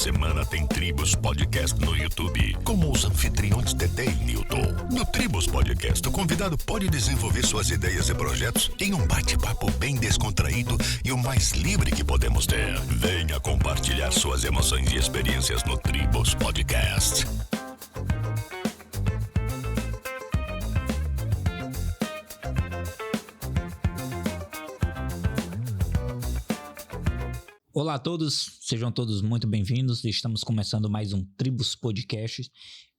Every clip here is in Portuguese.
semana tem Tribos Podcast no YouTube, como os anfitriões Dedé e Newton. No Tribos Podcast, o convidado pode desenvolver suas ideias e projetos em um bate-papo bem descontraído e o mais livre que podemos ter. Venha compartilhar suas emoções e experiências no Tribos Podcast. Olá a todos, sejam todos muito bem-vindos. Estamos começando mais um Tribos Podcast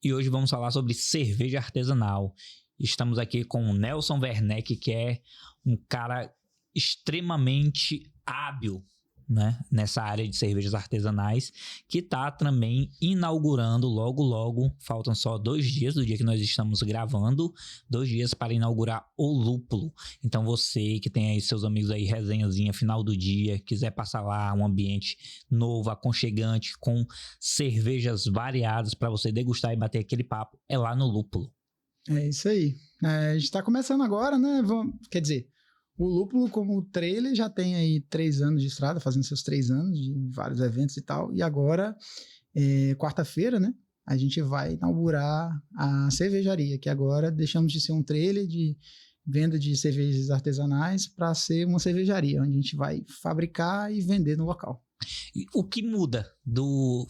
e hoje vamos falar sobre cerveja artesanal. Estamos aqui com o Nelson Werneck, que é um cara extremamente hábil, né, nessa área de cervejas artesanais, que está também inaugurando logo, faltam só 2 dias do dia que nós estamos gravando, 2 dias para inaugurar o Lúpulo. Então você que tem aí seus amigos aí, resenhazinha, final do dia, quiser passar lá um ambiente novo, aconchegante, com cervejas variadas para você degustar e bater aquele papo, é lá no Lúpulo. É isso aí. A gente está começando agora, né? Quer dizer, o Lúpulo, como trailer, já tem aí 3 anos de estrada, fazendo seus 3 anos de vários eventos e tal. E agora, quarta-feira, né? A gente vai inaugurar a cervejaria, que agora deixamos de ser um trailer de venda de cervejas artesanais para ser uma cervejaria, onde a gente vai fabricar e vender no local. E o que muda do...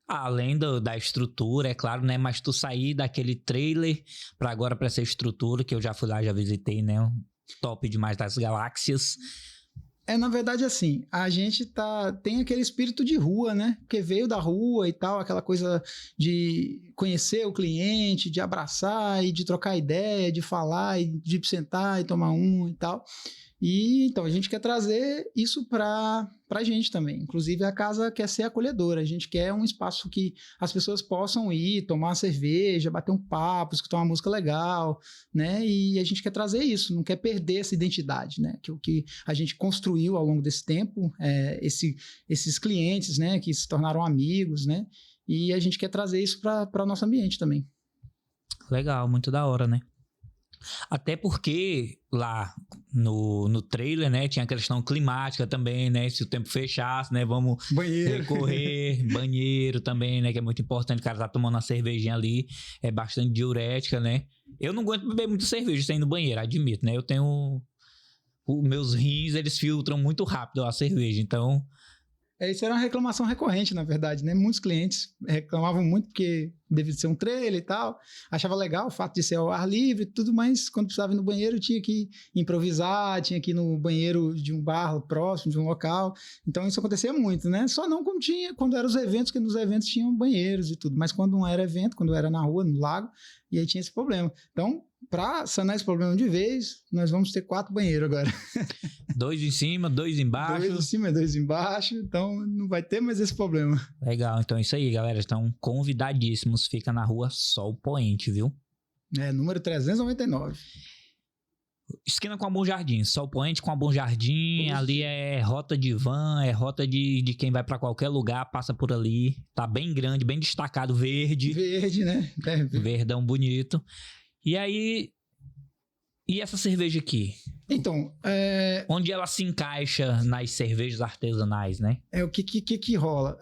Além da estrutura, é claro, né? Mas tu sair daquele trailer para agora para essa estrutura, que eu já fui lá, já visitei, né? Top demais das galáxias. Na verdade, assim, a gente tem aquele espírito de rua, né? Porque veio da rua e tal, aquela coisa de conhecer o cliente, de abraçar e de trocar ideia, de falar e de sentar e tomar um e tal. E então a gente quer trazer isso pra gente também. Inclusive a casa quer ser acolhedora, a gente quer um espaço que as pessoas possam ir, tomar uma cerveja, bater um papo, escutar uma música legal, né? E a gente quer trazer isso, não quer perder essa identidade, né? Que o que a gente construiu ao longo desse tempo, esses clientes, né? Que se tornaram amigos, né? E a gente quer trazer isso para o nosso ambiente também. Legal, muito da hora, né? Até porque lá no trailer, né, tinha a questão climática também, né, se o tempo fechasse, né, vamos recorrer, banheiro também, né, que é muito importante, o cara tá tomando uma cervejinha ali, é bastante diurética, né. Eu não aguento beber muito cerveja sem ir no banheiro, admito, né, eu tenho... Os meus rins, eles filtram muito rápido a cerveja, então... Isso era uma reclamação recorrente, na verdade, né? Muitos clientes reclamavam muito porque devia ser um trailer e tal. Achava legal o fato de ser ao ar livre e tudo, mas quando precisava ir no banheiro tinha que improvisar, tinha que ir no banheiro de um bar próximo, de um local. Então isso acontecia muito, né? Só não quando eram os eventos, que nos eventos tinham banheiros e tudo. Mas quando não era evento, quando era na rua, no lago, e aí tinha esse problema. Então, para sanar esse problema de vez, nós vamos ter 4 banheiros agora. 2 em cima, 2 embaixo. 2 em cima e 2 embaixo, então não vai ter mais esse problema. Legal, então é isso aí, galera. Estão convidadíssimos. Fica na rua Sol Poente, viu? Número 399. Esquina com a Bom Jardim. Sol Poente com a Bom Jardim. Ali é rota de van, é rota de quem vai pra qualquer lugar, passa por ali. Tá bem grande, bem destacado, verde. Verde, né? Verdão bonito. E aí... E essa cerveja aqui? Então, onde ela se encaixa nas cervejas artesanais, né? O que rola?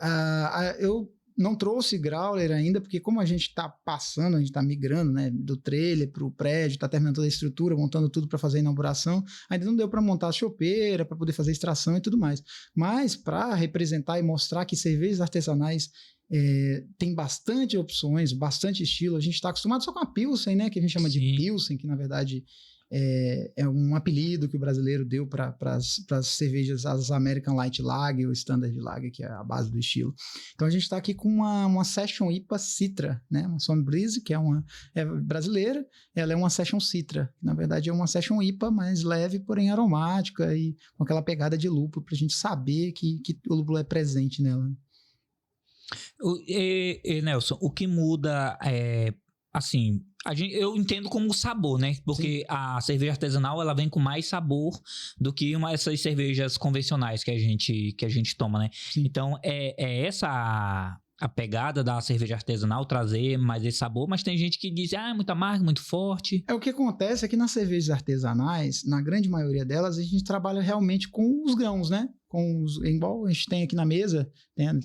Eu não trouxe growler ainda, porque como a gente tá passando, a gente tá migrando, né, do trailer pro prédio, tá terminando toda a estrutura, montando tudo para fazer a inauguração, ainda não deu para montar a chopeira, para poder fazer extração e tudo mais. Mas para representar e mostrar que cervejas artesanais tem bastante opções, bastante estilo, a gente tá acostumado só com a Pilsen, né, que a gente chama de Pilsen, que na verdade é um apelido que o brasileiro deu para as cervejas, as American Light Lager, o Standard Lager, que é a base do estilo. Então a gente está aqui com uma Session IPA Citra, né? Uma Sound Breeze, que é brasileira, ela é uma Session Citra, que na verdade é uma Session IPA mais leve, porém aromática e com aquela pegada de lúpulo, para a gente saber que o lúpulo é presente nela. Nelson, o que muda assim, eu entendo como sabor, né? Porque a cerveja artesanal, ela vem com mais sabor do que essas cervejas convencionais que a gente toma, né? Sim. Então, essa a pegada da cerveja artesanal, trazer mais esse sabor, mas tem gente que diz, é muito amargo, muito forte. O que acontece é que nas cervejas artesanais, na grande maioria delas, a gente trabalha realmente com os grãos, né? Igual a gente tem aqui na mesa,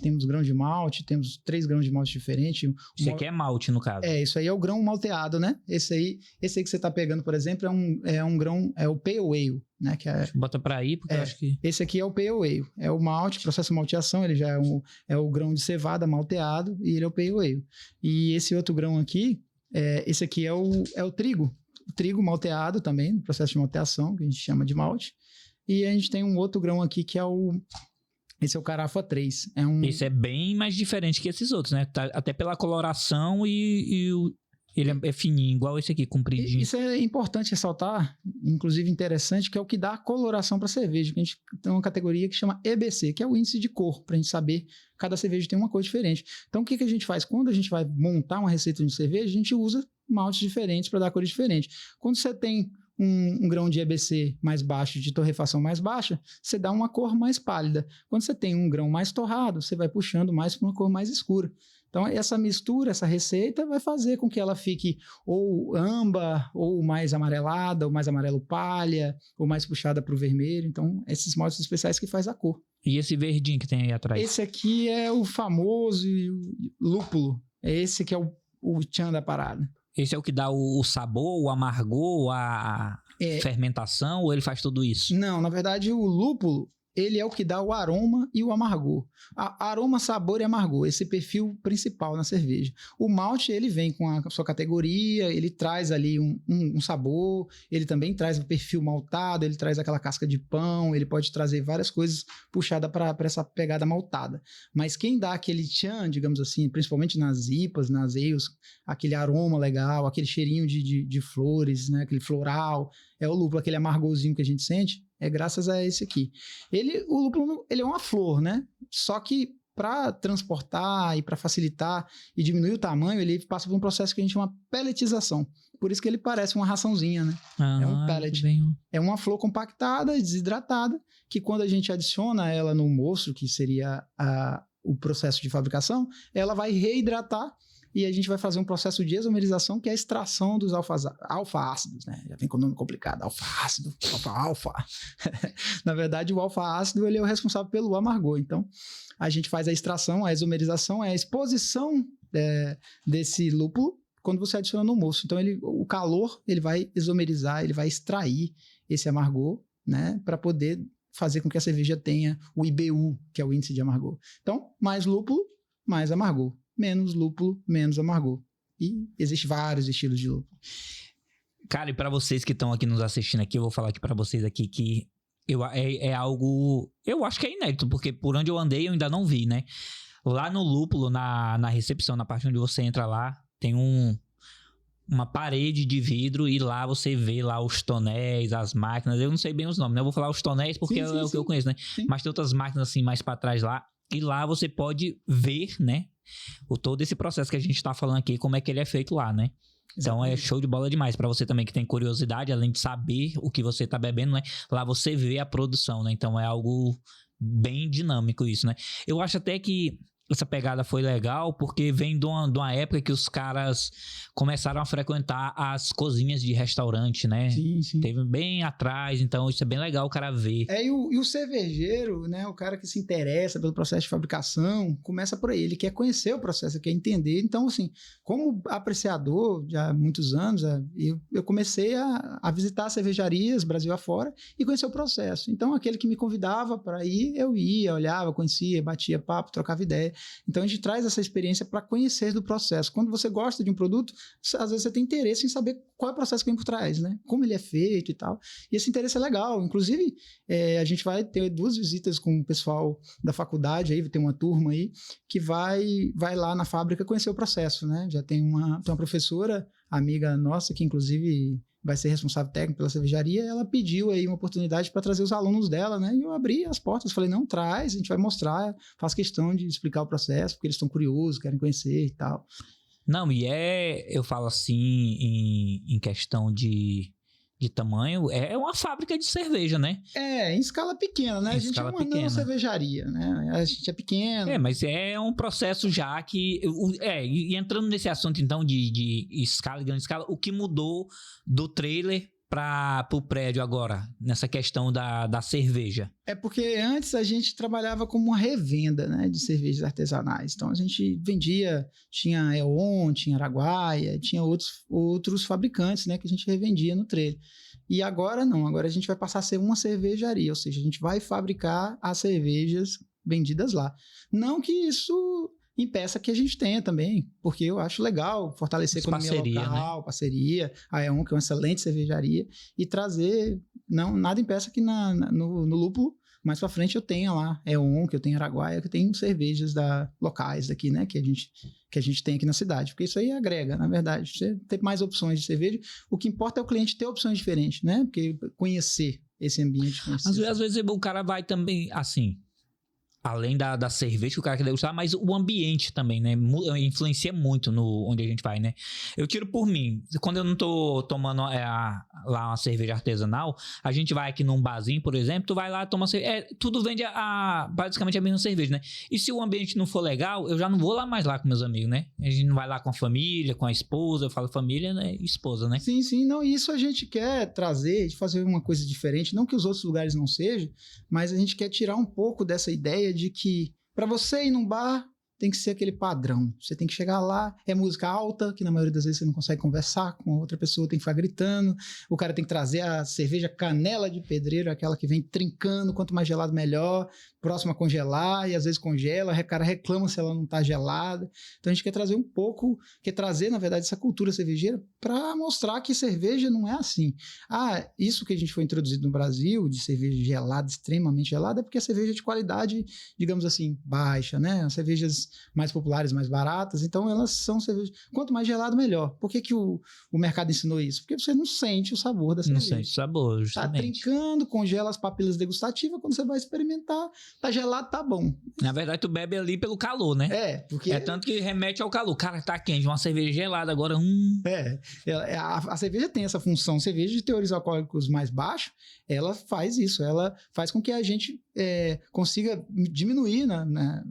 temos grão de malte, temos 3 grãos de malte diferentes. Isso aqui é malte, no caso. Isso aí é o grão malteado, né? Esse aí que você tá pegando, por exemplo, é um grão, é o Pale Ale, né? Bota pra aí, porque eu acho que... Esse aqui é o Pale Ale, é o malte, processo de malteação, ele já é o grão de cevada malteado e ele é o Pale Ale. E esse outro grão aqui, esse aqui é o trigo malteado também, processo de malteação, que a gente chama de malte. E a gente tem um outro grão aqui que esse é o Carafa 3. Esse é bem mais diferente que esses outros, né? Até pela coloração ele é fininho, igual esse aqui, compridinho. Isso é importante ressaltar, inclusive interessante, que é o que dá a coloração para a cerveja. Que a gente tem uma categoria que chama EBC, que é o índice de cor, para a gente saber cada cerveja tem uma cor diferente. Então, o que a gente faz? Quando a gente vai montar uma receita de cerveja, a gente usa maltes diferentes para dar cores diferentes. Quando você tem um grão de EBC mais baixo, de torrefação mais baixa, você dá uma cor mais pálida. Quando você tem um grão mais torrado, você vai puxando mais para uma cor mais escura. Então, essa mistura, essa receita vai fazer com que ela fique ou âmbar, ou mais amarelada, ou mais amarelo palha, ou mais puxada para o vermelho. Então, esses maltes especiais que faz a cor. E esse verdinho que tem aí atrás? Esse aqui é o famoso lúpulo. Esse que é o tchan da parada. Esse é o que dá o sabor, o amargor, a fermentação, ou ele faz tudo isso? Não, na verdade o lúpulo, ele é o que dá o aroma e o amargor. Aroma, sabor e amargor, esse perfil principal na cerveja. O malte, ele vem com a sua categoria, ele traz ali um sabor, ele também traz o perfil maltado, ele traz aquela casca de pão, ele pode trazer várias coisas puxadas para essa pegada maltada. Mas quem dá aquele tchan, digamos assim, principalmente nas IPAs, nas ales, aquele aroma legal, aquele cheirinho de flores, né, aquele floral, é o lúpulo, aquele amargorzinho que a gente sente, é graças a esse aqui. O lúpulo, ele é uma flor, né? Só que para transportar e para facilitar e diminuir o tamanho, ele passa por um processo que a gente chama pelletização. Por isso que ele parece uma raçãozinha, né? É um pellet. É uma flor compactada, desidratada, que quando a gente adiciona ela no moço, que seria o processo de fabricação, ela vai reidratar e a gente vai fazer um processo de isomerização, que é a extração dos alfa-ácidos, né? Já vem com o nome complicado, alfa-ácido, alfa-alfa. Na verdade, o alfa-ácido, ele é o responsável pelo amargor. Então, a gente faz a extração, a isomerização, é a exposição desse lúpulo quando você adiciona no moço. Então, o calor, ele vai isomerizar, ele vai extrair esse amargor, né? Para poder fazer com que a cerveja tenha o IBU, que é o índice de amargor. Então, mais lúpulo, mais amargor. Menos lúpulo, menos amargor. E existem vários estilos de lúpulo. Cara, e para vocês que estão aqui nos assistindo aqui, eu vou falar aqui para vocês aqui que é algo, eu acho que é inédito, porque por onde eu andei eu ainda não vi, né? Lá no lúpulo, na recepção, na parte onde você entra lá, tem uma parede de vidro e lá você vê lá os tonéis, as máquinas, eu não sei bem os nomes, né? Eu vou falar os tonéis porque é o que eu conheço, né? Sim. Mas tem outras máquinas assim mais para trás lá, e lá você pode ver, né? Todo esse processo que a gente tá falando aqui, como é que ele é feito lá, né? Então é show de bola demais para você também que tem curiosidade, além de saber o que você tá bebendo, né? Lá você vê a produção, né? Então é algo bem dinâmico isso, né? Eu acho até que essa pegada foi legal porque vem de uma época que os caras começaram a frequentar as cozinhas de restaurante, né? Sim, sim. Teve bem atrás, então isso é bem legal o cara ver. E o cervejeiro, né? O cara que se interessa pelo processo de fabricação, começa por aí. Ele quer conhecer o processo, quer entender. Então, assim, como apreciador, já há muitos anos, eu comecei a visitar cervejarias Brasil afora e conhecer o processo. Então, aquele que me convidava para ir, eu ia, olhava, conhecia, batia papo, trocava ideia. Então a gente traz essa experiência para conhecer do processo. Quando você gosta de um produto, às vezes você tem interesse em saber qual é o processo que vem por trás, né? Como ele é feito e tal. E esse interesse é legal. Inclusive, a gente vai ter 2 visitas com o pessoal da faculdade, aí tem uma turma aí, que vai lá na fábrica conhecer o processo, né? Já tem uma professora, amiga nossa, que inclusive vai ser responsável técnico pela cervejaria, ela pediu aí uma oportunidade para trazer os alunos dela, né? E eu abri as portas, falei, não, traz, a gente vai mostrar, faz questão de explicar o processo, porque eles estão curiosos, querem conhecer e tal. Não, eu falo assim, em questão de tamanho, é uma fábrica de cerveja, né? Em escala pequena, né? Em a gente é escala uma pequena. não cervejaria, né? A gente é pequeno. Mas é um processo já que... E entrando nesse assunto, então, de escala, grande escala, o que mudou do trailer para o prédio agora, nessa questão da cerveja? É porque antes a gente trabalhava como uma revenda, né, de cervejas artesanais. Então a gente vendia, tinha E.ON, tinha Araguaia, tinha outros fabricantes, né, que a gente revendia no trailer. E agora não, agora a gente vai passar a ser uma cervejaria, ou seja, a gente vai fabricar as cervejas vendidas lá. Não que isso impeça que a gente tenha também, porque eu acho legal fortalecer a economia local, né? Parceria, a E.ON, que é uma excelente cervejaria, e trazer, nada impeça que no Lúpulo, mais pra frente eu tenha lá E.ON, que eu tenho Araguaia, que eu tenho cervejas locais daqui, né, que a gente tem aqui na cidade, porque isso aí agrega, na verdade, você ter mais opções de cerveja, o que importa é o cliente ter opções diferentes, né, porque conhecer esse ambiente. Às vezes o cara vai também, assim... Além da cerveja que o cara quer degustar, mas o ambiente também, né? Influencia muito no onde a gente vai, né? Eu tiro por mim. Quando eu não tô tomando lá uma cerveja artesanal, a gente vai aqui num barzinho, por exemplo, tu vai lá, toma cerveja. Tudo vende basicamente a mesma cerveja, né? E se o ambiente não for legal, eu já não vou lá mais lá com meus amigos, né? A gente não vai lá com a família, com a esposa. Eu falo família, né? Esposa, né? Sim, sim. Não, isso a gente quer trazer, de fazer uma coisa diferente. Não que os outros lugares não sejam, mas a gente quer tirar um pouco dessa ideia de que para você ir num bar tem que ser aquele padrão. Você tem que chegar lá, é música alta, que na maioria das vezes você não consegue conversar com outra pessoa, tem que ficar gritando. O cara tem que trazer a cerveja canela de pedreiro, aquela que vem trincando, quanto mais gelado melhor, próximo a congelar, e às vezes congela, o cara reclama se ela não tá gelada. Então a gente quer trazer um pouco, na verdade, essa cultura cervejeira para mostrar que cerveja não é assim. Isso que a gente foi introduzido no Brasil, de cerveja gelada, extremamente gelada, é porque a cerveja é de qualidade, digamos assim, baixa, né? As cervejas mais populares, mais baratas, então elas são cervejas... Quanto mais gelado, melhor. Por que o mercado ensinou isso? Porque você não sente o sabor da cerveja. Não sente o sabor, justamente. Tá trincando, congela as papilas degustativas, quando você vai experimentar, tá gelado, tá bom. Na verdade, tu bebe ali pelo calor, né? Porque... É tanto que remete ao calor. Cara, tá quente, uma cerveja gelada, agora... A cerveja tem essa função. Cerveja de teores alcoólicos mais baixos, ela faz isso. Ela faz com que a gente consiga diminuir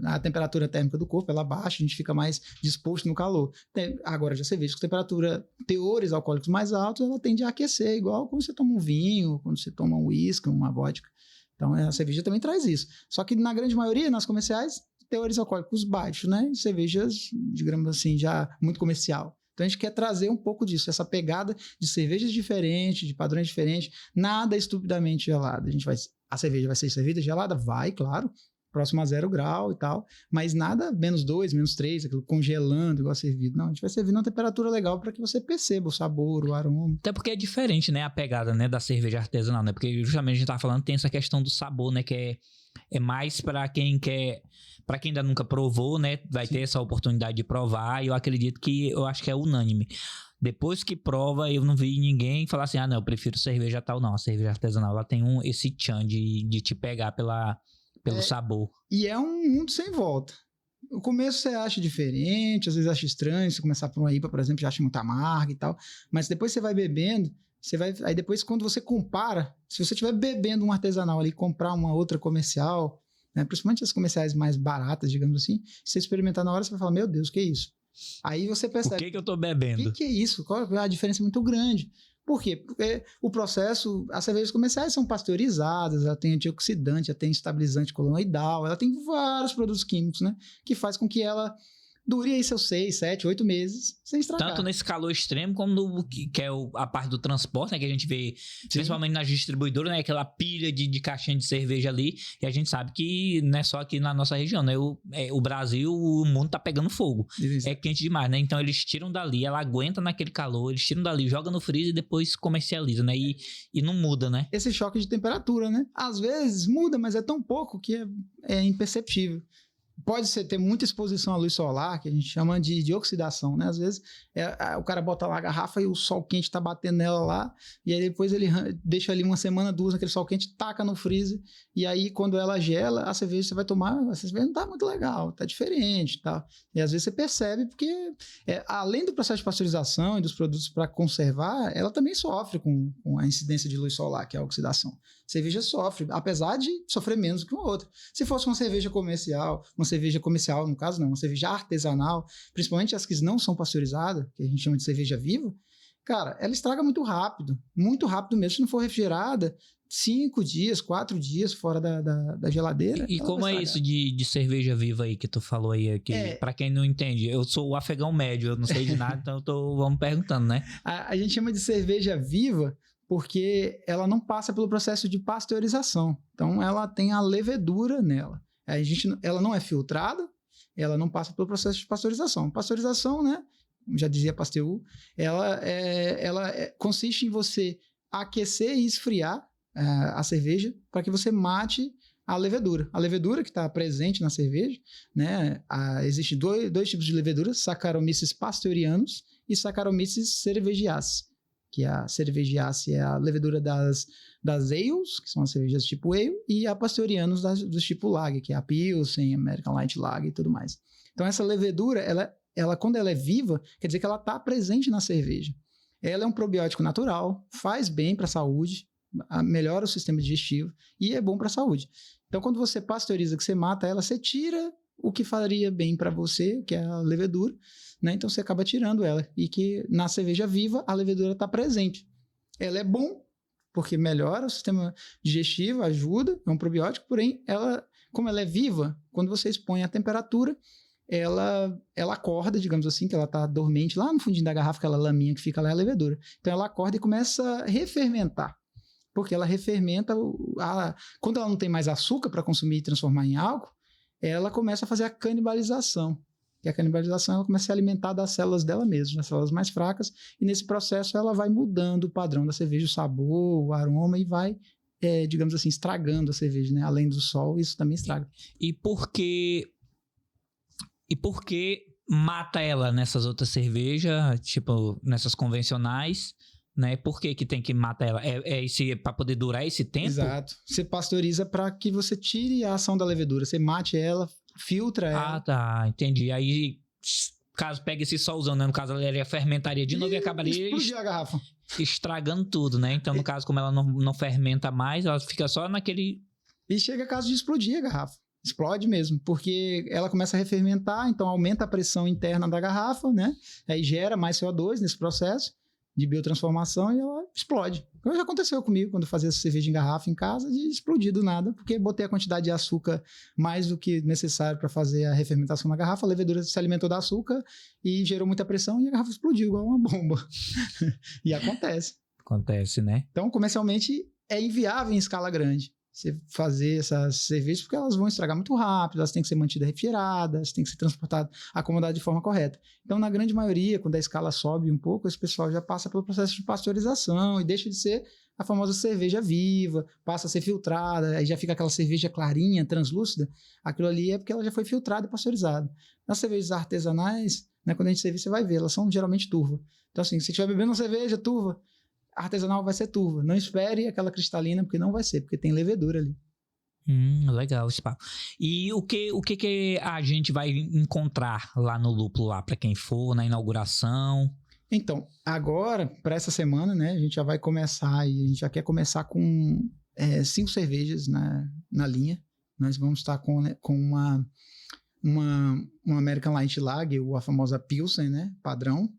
a temperatura térmica do corpo, ela baixa, a gente fica mais disposto no calor. Agora, já cerveja com temperatura, teores alcoólicos mais altos, ela tende a aquecer, igual quando você toma um vinho, quando você toma um uísque, uma vodka. Então, a cerveja também traz isso. Só que, na grande maioria, nas comerciais, teores alcoólicos baixos, né? Cervejas, digamos assim, já muito comercial. Então, a gente quer trazer um pouco disso, essa pegada de cervejas diferentes, de padrões diferentes, nada estupidamente gelado. A cerveja vai ser servida gelada? Vai, claro, próximo a 0 grau e tal, mas nada menos 2, menos 3, aquilo congelando igual servido. Não, a gente vai servir numa temperatura legal para que você perceba o sabor, o aroma. Até porque é diferente, né, a pegada, né, da cerveja artesanal, né, porque justamente a gente tá falando, tem essa questão do sabor, né, que é mais para quem quer, para quem ainda nunca provou, né, vai ter essa oportunidade de provar, e eu acredito eu acho que é unânime. Depois que prova, eu não vi ninguém falar assim, não, eu prefiro cerveja tal, não, a cerveja artesanal, ela tem esse tchan de te pegar pelo sabor. E é um mundo sem volta. No começo você acha diferente, às vezes acha estranho, você começar por uma IPA, por exemplo, já acha muito amarga e tal, mas depois você vai bebendo, aí depois quando você compara, se você estiver bebendo um artesanal ali e comprar uma outra comercial, né, principalmente as comerciais mais baratas, digamos assim, se você experimentar na hora, você vai falar, meu Deus, o que é isso? Aí você percebe... O que eu tô bebendo? O que é isso? A diferença é muito grande. Por quê? Porque o processo, as cervejas comerciais são pasteurizadas, ela tem antioxidante, ela tem estabilizante coloidal, ela tem vários produtos químicos, né? Que faz com que ela dure aí seus 6, 7, 8 meses sem estragar. Tanto nesse calor extremo como que é a parte do transporte, né? Que a gente vê, principalmente nas distribuidoras, né? Aquela pilha de caixinha de cerveja ali. E a gente sabe que não é só aqui na nossa região, né? O Brasil, o mundo tá pegando fogo. Isso. É quente demais, né? Então eles tiram dali, ela aguenta naquele calor, eles tiram dali, jogam no freezer e depois comercializam, né? E não muda, né? Esse choque de temperatura, né? Às vezes muda, mas é tão pouco que é imperceptível. pode ter muita exposição à luz solar, que a gente chama de oxidação, né? Às vezes o cara bota lá a garrafa e o sol quente tá batendo nela lá, e aí depois ele deixa ali uma semana, 2 naquele sol quente, taca no freezer, e aí quando ela gela, a cerveja você vai tomar, a cerveja não tá muito legal, tá diferente e tal. E às vezes você percebe, porque além do processo de pasteurização e dos produtos para conservar, ela também sofre com a incidência de luz solar, que é a oxidação. A cerveja sofre, apesar de sofrer menos que uma outra. Se fosse uma cerveja comercial, no caso não, uma cerveja artesanal, principalmente as que não são pasteurizadas, que a gente chama de cerveja viva, cara, ela estraga muito rápido mesmo, se não for refrigerada, 5 dias, 4 dias fora da geladeira. E como é isso de cerveja viva aí que tu falou aí? Pra quem não entende, eu sou o afegão médio, eu não sei de nada, então vamos perguntando, né? A gente chama de cerveja viva porque ela não passa pelo processo de pasteurização. Então, ela tem a levedura nela. Ela não é filtrada, ela não passa pelo processo de pasteurização. Pasteurização, né? Já dizia Pasteur, ela consiste em você aquecer e esfriar a cerveja para que você mate a levedura. A levedura que está presente na cerveja, né? Existem dois tipos de leveduras, Saccharomyces pasteurianus e Saccharomyces cerevisiae. Que a cerevisiae é a levedura das ales, que são as cervejas tipo ale, e a pasteurianus do tipo lager, que é a Pilsen, American Light Lager e tudo mais. Então essa levedura, ela quando ela é viva, quer dizer que ela está presente na cerveja. Ela é um probiótico natural, faz bem para a saúde, melhora o sistema digestivo e é bom para a saúde. Então quando você pasteuriza, que você mata ela, você tira o que faria bem para você, que é a levedura, né? Então você acaba tirando ela. E que na cerveja viva a levedura está presente. Ela é bom, porque melhora o sistema digestivo, ajuda, é um probiótico, porém, como ela é viva, quando você expõe a temperatura, ela acorda, digamos assim, que ela está dormente lá no fundinho da garrafa, aquela laminha que fica lá é a levedura. Então ela acorda e começa a refermentar. Porque ela refermenta, quando ela não tem mais açúcar para consumir e transformar em álcool, ela começa a fazer a canibalização. E a canibalização ela começa a se alimentar das células dela mesma, das células mais fracas, e nesse processo ela vai mudando o padrão da cerveja, o sabor, o aroma, e vai, digamos assim, estragando a cerveja, né? Além do sol, isso também estraga. E por que mata ela nessas outras cervejas, tipo, nessas convencionais, né? Por que tem que matar ela? Para poder durar esse tempo? Exato. Você pasteuriza para que você tire a ação da levedura, você mate ela, filtra ela. Ah, tá, entendi. Aí, caso pegue esse solzão, né? No caso, ela fermentaria de novo e acabaria explodir a garrafa, estragando tudo, né? Então, no caso, como ela não fermenta mais, ela fica só naquele... E chega a caso de explodir a garrafa. Explode mesmo, porque ela começa a refermentar, então aumenta a pressão interna da garrafa, né? Aí gera mais CO2 nesse processo de biotransformação e ela explode. Então, já aconteceu comigo quando eu fazia cerveja em garrafa em casa, de explodir do nada, porque botei a quantidade de açúcar mais do que necessário para fazer a refermentação na garrafa, a levedura se alimentou do açúcar e gerou muita pressão e a garrafa explodiu igual uma bomba. E acontece. Acontece, né? Então, comercialmente, é inviável em escala grande você fazer essas cervejas, porque elas vão estragar muito rápido, elas têm que ser mantidas refrigeradas, têm que ser transportadas, acomodadas de forma correta. Então, na grande maioria, quando a escala sobe um pouco, esse pessoal já passa pelo processo de pasteurização e deixa de ser a famosa cerveja viva, passa a ser filtrada, aí já fica aquela cerveja clarinha, translúcida. Aquilo ali é porque ela já foi filtrada e pasteurizada. Nas cervejas artesanais, né, quando a gente servir, você vai ver, elas são geralmente turva. Então, assim, se você estiver bebendo uma cerveja turva, artesanal vai ser turva. Não espere aquela cristalina, porque não vai ser, porque tem levedura ali. Legal esse papo. E o que a gente vai encontrar lá no Lúpulo, lá, para quem for, na inauguração? Então, agora, para essa semana, né, a gente já vai começar, e a gente já quer começar com 5 cervejas na linha. Nós vamos estar com uma American Light Lager, a famosa Pilsen, né, padrão.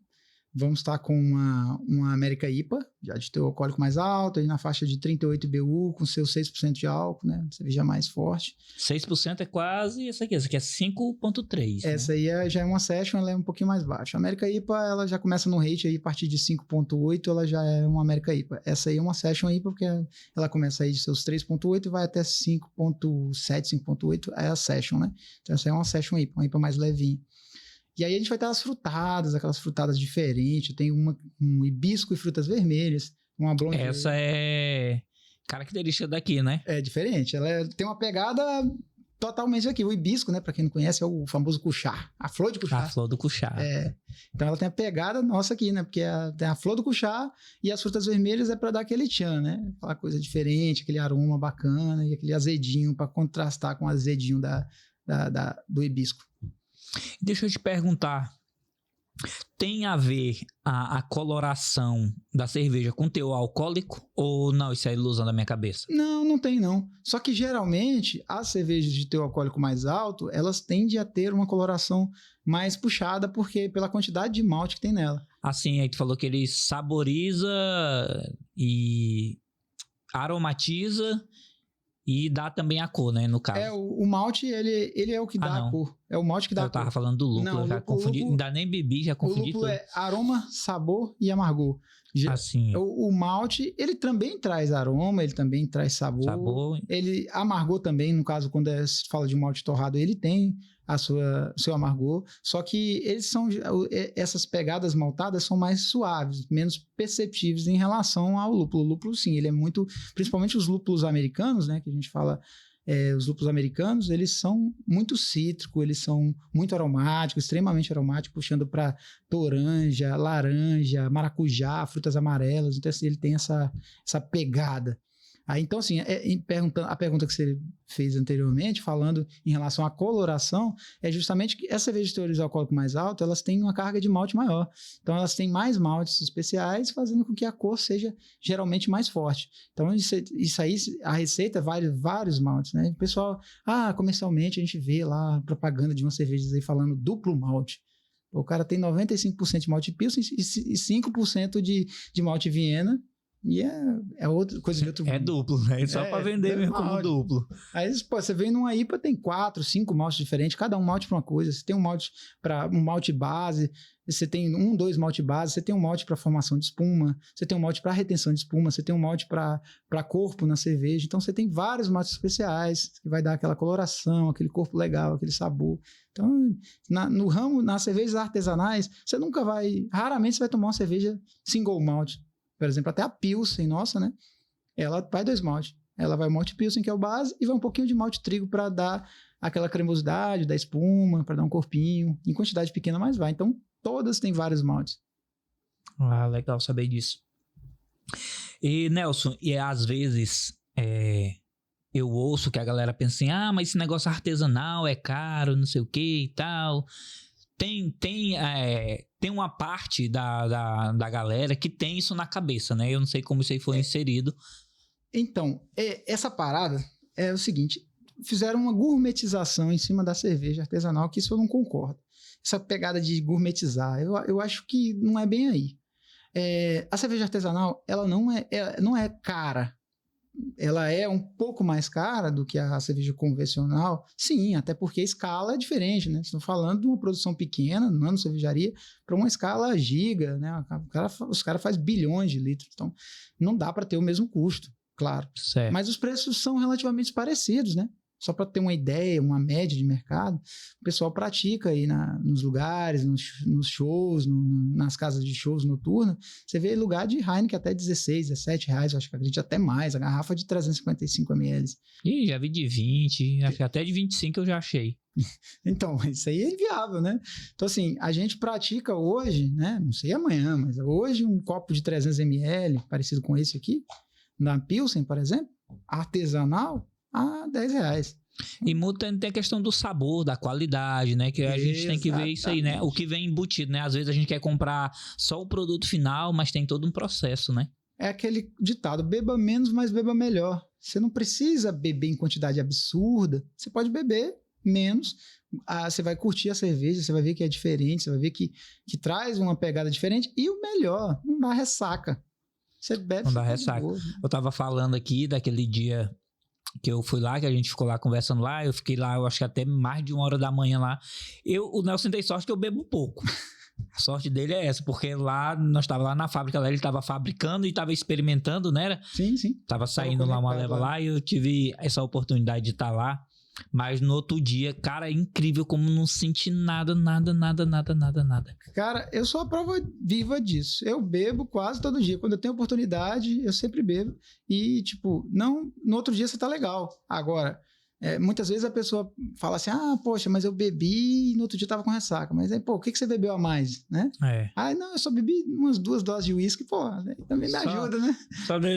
Vamos estar com uma América IPA, já de teor alcoólico mais alto, aí na faixa de 38 BU, com seus 6% de álcool, né? Cerveja mais forte. 6% é quase essa aqui é 5,3%. Essa aí já é uma session, ela é um pouquinho mais baixa. A América IPA, ela já começa no rate aí, a partir de 5,8, ela já é uma América IPA. Essa aí é uma session IPA, porque ela começa aí de seus 3,8 e vai até 5,7, 5,8, é a session, né? Então essa aí é uma session IPA, uma IPA mais levinha. E aí a gente vai ter as frutadas, aquelas frutadas diferentes. Tem um hibisco e frutas vermelhas, uma blonde. Essa é característica daqui, né? É diferente. Ela tem uma pegada totalmente aqui. O hibisco, né, para quem não conhece, é o famoso cuchá, a flor de cuchá. A flor do cuchá. Então ela tem a pegada nossa aqui, né, porque tem a flor do cuchá e as frutas vermelhas é para dar aquele tchan, né, aquela coisa diferente, aquele aroma bacana e aquele azedinho para contrastar com o azedinho do hibisco. Deixa eu te perguntar, tem a ver a coloração da cerveja com teor alcoólico ou não? Isso é ilusão da minha cabeça? Não tem não. Só que geralmente as cervejas de teor alcoólico mais alto, elas tendem a ter uma coloração mais puxada porque pela quantidade de malte que tem nela. Assim, aí tu falou que ele saboriza e aromatiza e dá também a cor, né, no caso. O malte, ele é o que dá a cor. É o malte que dá a cor. Eu tava falando do lúpulo, eu já confundi. Ainda nem bebi, já confundi tudo. O lúpulo é aroma, sabor e amargor. Assim. O malte, ele também traz aroma, ele também traz sabor. Ele amargor também, no caso, quando se fala de malte torrado, ele tem seu amargor, só que essas pegadas maltadas são mais suaves, menos perceptíveis em relação ao lúpulo. O lúpulo, sim, ele é muito, principalmente os lúpulos americanos, né, que a gente fala, os lúpulos americanos, eles são muito cítricos, eles são muito aromáticos, extremamente aromáticos, puxando para toranja, laranja, maracujá, frutas amarelas, então ele tem essa pegada. Então, assim, a pergunta que você fez anteriormente, falando em relação à coloração, é justamente que essas cervejas de teor alcoólico mais alto, elas têm uma carga de malte maior. Então, elas têm mais maltes especiais, fazendo com que a cor seja geralmente mais forte. Então, isso aí, a receita vale vários maltes, né? O pessoal, comercialmente, a gente vê lá a propaganda de umas cervejas aí falando duplo malte. O cara tem 95% de malte Pilsen e 5% de malte Viena. E é outra coisa de outro mundo. É duplo, né? Só para vender mesmo como duplo. Aí você vem numa IPA, tem 4, 5 maltes diferentes, cada um malte para uma coisa. Você tem um malte base, você tem 2 malte base, você tem um malte para formação de espuma, você tem um malte para retenção de espuma, você tem um malte para corpo na cerveja. Então você tem vários maltes especiais que vai dar aquela coloração, aquele corpo legal, aquele sabor. Então, no ramo, nas cervejas artesanais, raramente você vai tomar uma cerveja single malt. Por exemplo, até a Pilsen nossa, né? Ela vai 2 maltes. Ela vai o malte Pilsen, que é o base, e vai um pouquinho de malte trigo para dar aquela cremosidade da espuma, para dar um corpinho. Em quantidade pequena, mas vai. Então, todas têm vários maltes. Legal saber disso. E, Nelson, às vezes eu ouço que a galera pensa assim, mas esse negócio artesanal é caro, não sei o que e tal. Tem uma parte da galera que tem isso na cabeça, né? Eu não sei como isso aí foi inserido. Então, essa parada é o seguinte, fizeram uma gourmetização em cima da cerveja artesanal, que isso eu não concordo. Essa pegada de gourmetizar, eu acho que não é bem aí. A cerveja artesanal, ela não é cara. Ela é um pouco mais cara do que a cerveja convencional, sim, até porque a escala é diferente, né? Estamos falando de uma produção pequena, nano cervejaria, para uma escala giga, né? Os caras fazem bilhões de litros, então não dá para ter o mesmo custo, claro. Certo. Mas os preços são relativamente parecidos, né? Só para ter uma ideia, uma média de mercado, o pessoal pratica aí nos lugares, nos shows, nas casas de shows noturnas. Você vê lugar de Heineken até 16, 17 reais, eu acho que acredito até mais, a garrafa de 355 ml. Ih, já vi de 20, acho que até de 25 eu já achei. Então, isso aí é inviável, né? Então, assim, a gente pratica hoje, né? Não sei amanhã, mas hoje um copo de 300 ml, parecido com esse aqui, na Pilsen, por exemplo, artesanal, a 10 reais. E tem a questão do sabor, da qualidade, né? Que a gente tem que ver isso aí, né? O que vem embutido, né? Às vezes a gente quer comprar só o produto final, mas tem todo um processo, né? É aquele ditado, beba menos, mas beba melhor. Você não precisa beber em quantidade absurda, você pode beber menos, você vai curtir a cerveja, você vai ver que é diferente, você vai ver que traz uma pegada diferente, e o melhor, não dá ressaca. Você bebe... Não dá ressaca. Eu tava falando aqui daquele dia que eu fui lá, que a gente ficou lá conversando lá, eu fiquei lá, eu acho que até mais de 1h da manhã lá. O Nelson tem sorte que eu bebo pouco. A sorte dele é essa, porque lá, nós estávamos lá na fábrica, lá ele estava fabricando e estava experimentando, né? Sim. Tava saindo lá uma leva lá e eu tive essa oportunidade de estar lá. Mas no outro dia, cara, é incrível como não senti nada. Cara, eu sou a prova viva disso. Eu bebo quase todo dia. Quando eu tenho oportunidade, eu sempre bebo. E, tipo, no outro dia você tá legal. Agora, muitas vezes a pessoa fala assim, poxa, mas eu bebi e no outro dia eu tava com ressaca. Mas aí, pô, o que você bebeu a mais, né? Não, eu só bebi umas 2 doses de uísque, pô, também me ajuda, né?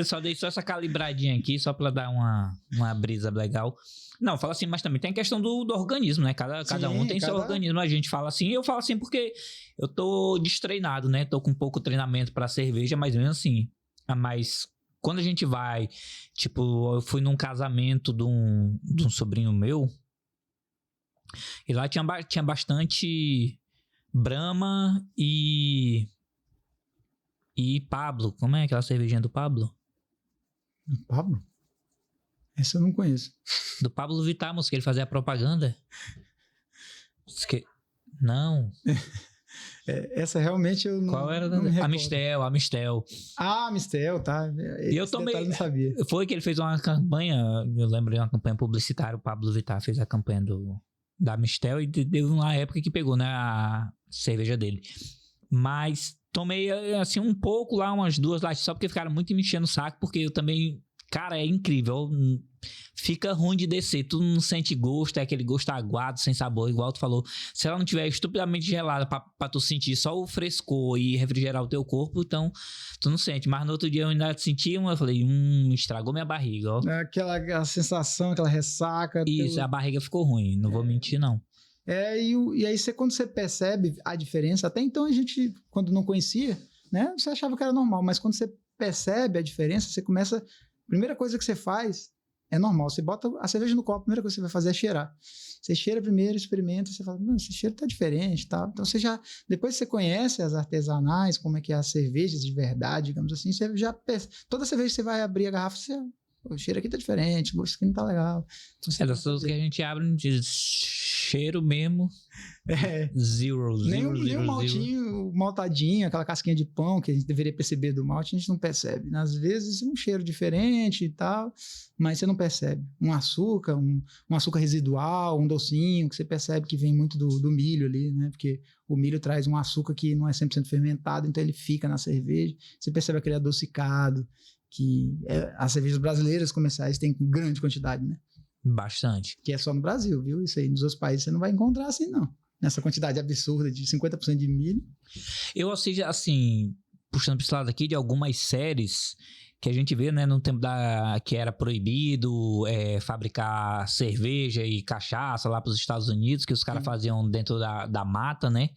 Só dei essa calibradinha aqui, só pra dar uma brisa legal. Não, fala assim, mas também tem a questão do organismo, né? Cada um tem seu organismo. A gente fala assim, eu falo assim porque eu tô destreinado, né? Tô com pouco treinamento pra cerveja, mas mesmo assim. Mas quando a gente vai, tipo, eu fui num casamento de um sobrinho meu, e lá tinha bastante Brahma e Pablo. Como é aquela cervejinha do Pablo? Do Pablo? Essa eu não conheço. Do Pablo Vittar, moço, que ele fazia a propaganda. Não. Essa realmente eu não. Qual era? A Mistel. A Mistel, tá. E eu tomei. Não sabia. Foi que ele fez uma campanha, eu lembro de uma campanha publicitária, o Pablo Vittar fez a campanha da Mistel e deu uma época que pegou, né, a cerveja dele. Mas tomei, assim, um pouco lá, umas 2 latas, só porque ficaram muito me enchendo o saco, porque eu também. Cara, é incrível. Fica ruim de descer. Tu não sente gosto, é aquele gosto aguado, sem sabor, igual tu falou. Se ela não tiver estupidamente gelada pra tu sentir só o frescor e refrigerar o teu corpo, então tu não sente. Mas no outro dia eu ainda senti eu falei, estragou minha barriga, ó. Aquela sensação, aquela ressaca. Isso, a barriga ficou ruim, não vou mentir, não. E aí quando você percebe a diferença, até então a gente, quando não conhecia, né, você achava que era normal, mas quando você percebe a diferença, você começa... Primeira coisa que você faz é normal. Você bota a cerveja no copo, a primeira coisa que você vai fazer é cheirar. Você cheira primeiro, experimenta, você fala, esse cheiro tá diferente, tá? Então você já, depois que você conhece as artesanais, como é que é as cervejas de verdade, digamos assim, você já toda cerveja que você vai abrir a garrafa, você, o cheiro aqui tá diferente, o gosto aqui não tá legal. Então, das coisas que a gente abre não diz cheiro mesmo. Zero. Nem o maltinho, maltadinho, aquela casquinha de pão que a gente deveria perceber do malte, a gente não percebe. Às vezes um cheiro diferente e tal, mas você não percebe. Um açúcar residual, um docinho, que você percebe que vem muito do milho ali, né? Porque o milho traz um açúcar que não é 100% fermentado, então ele fica na cerveja. Você percebe aquele adocicado, que as cervejas brasileiras comerciais têm grande quantidade, né? Bastante. Que é só no Brasil, viu? Isso aí nos outros países você não vai encontrar assim, não. Nessa quantidade absurda de 50% de milho. Eu assisto, assim, puxando para esse lado aqui, de algumas séries que a gente vê, né, no tempo que era proibido fabricar cerveja e cachaça lá para os Estados Unidos, que os caras faziam dentro da mata, né?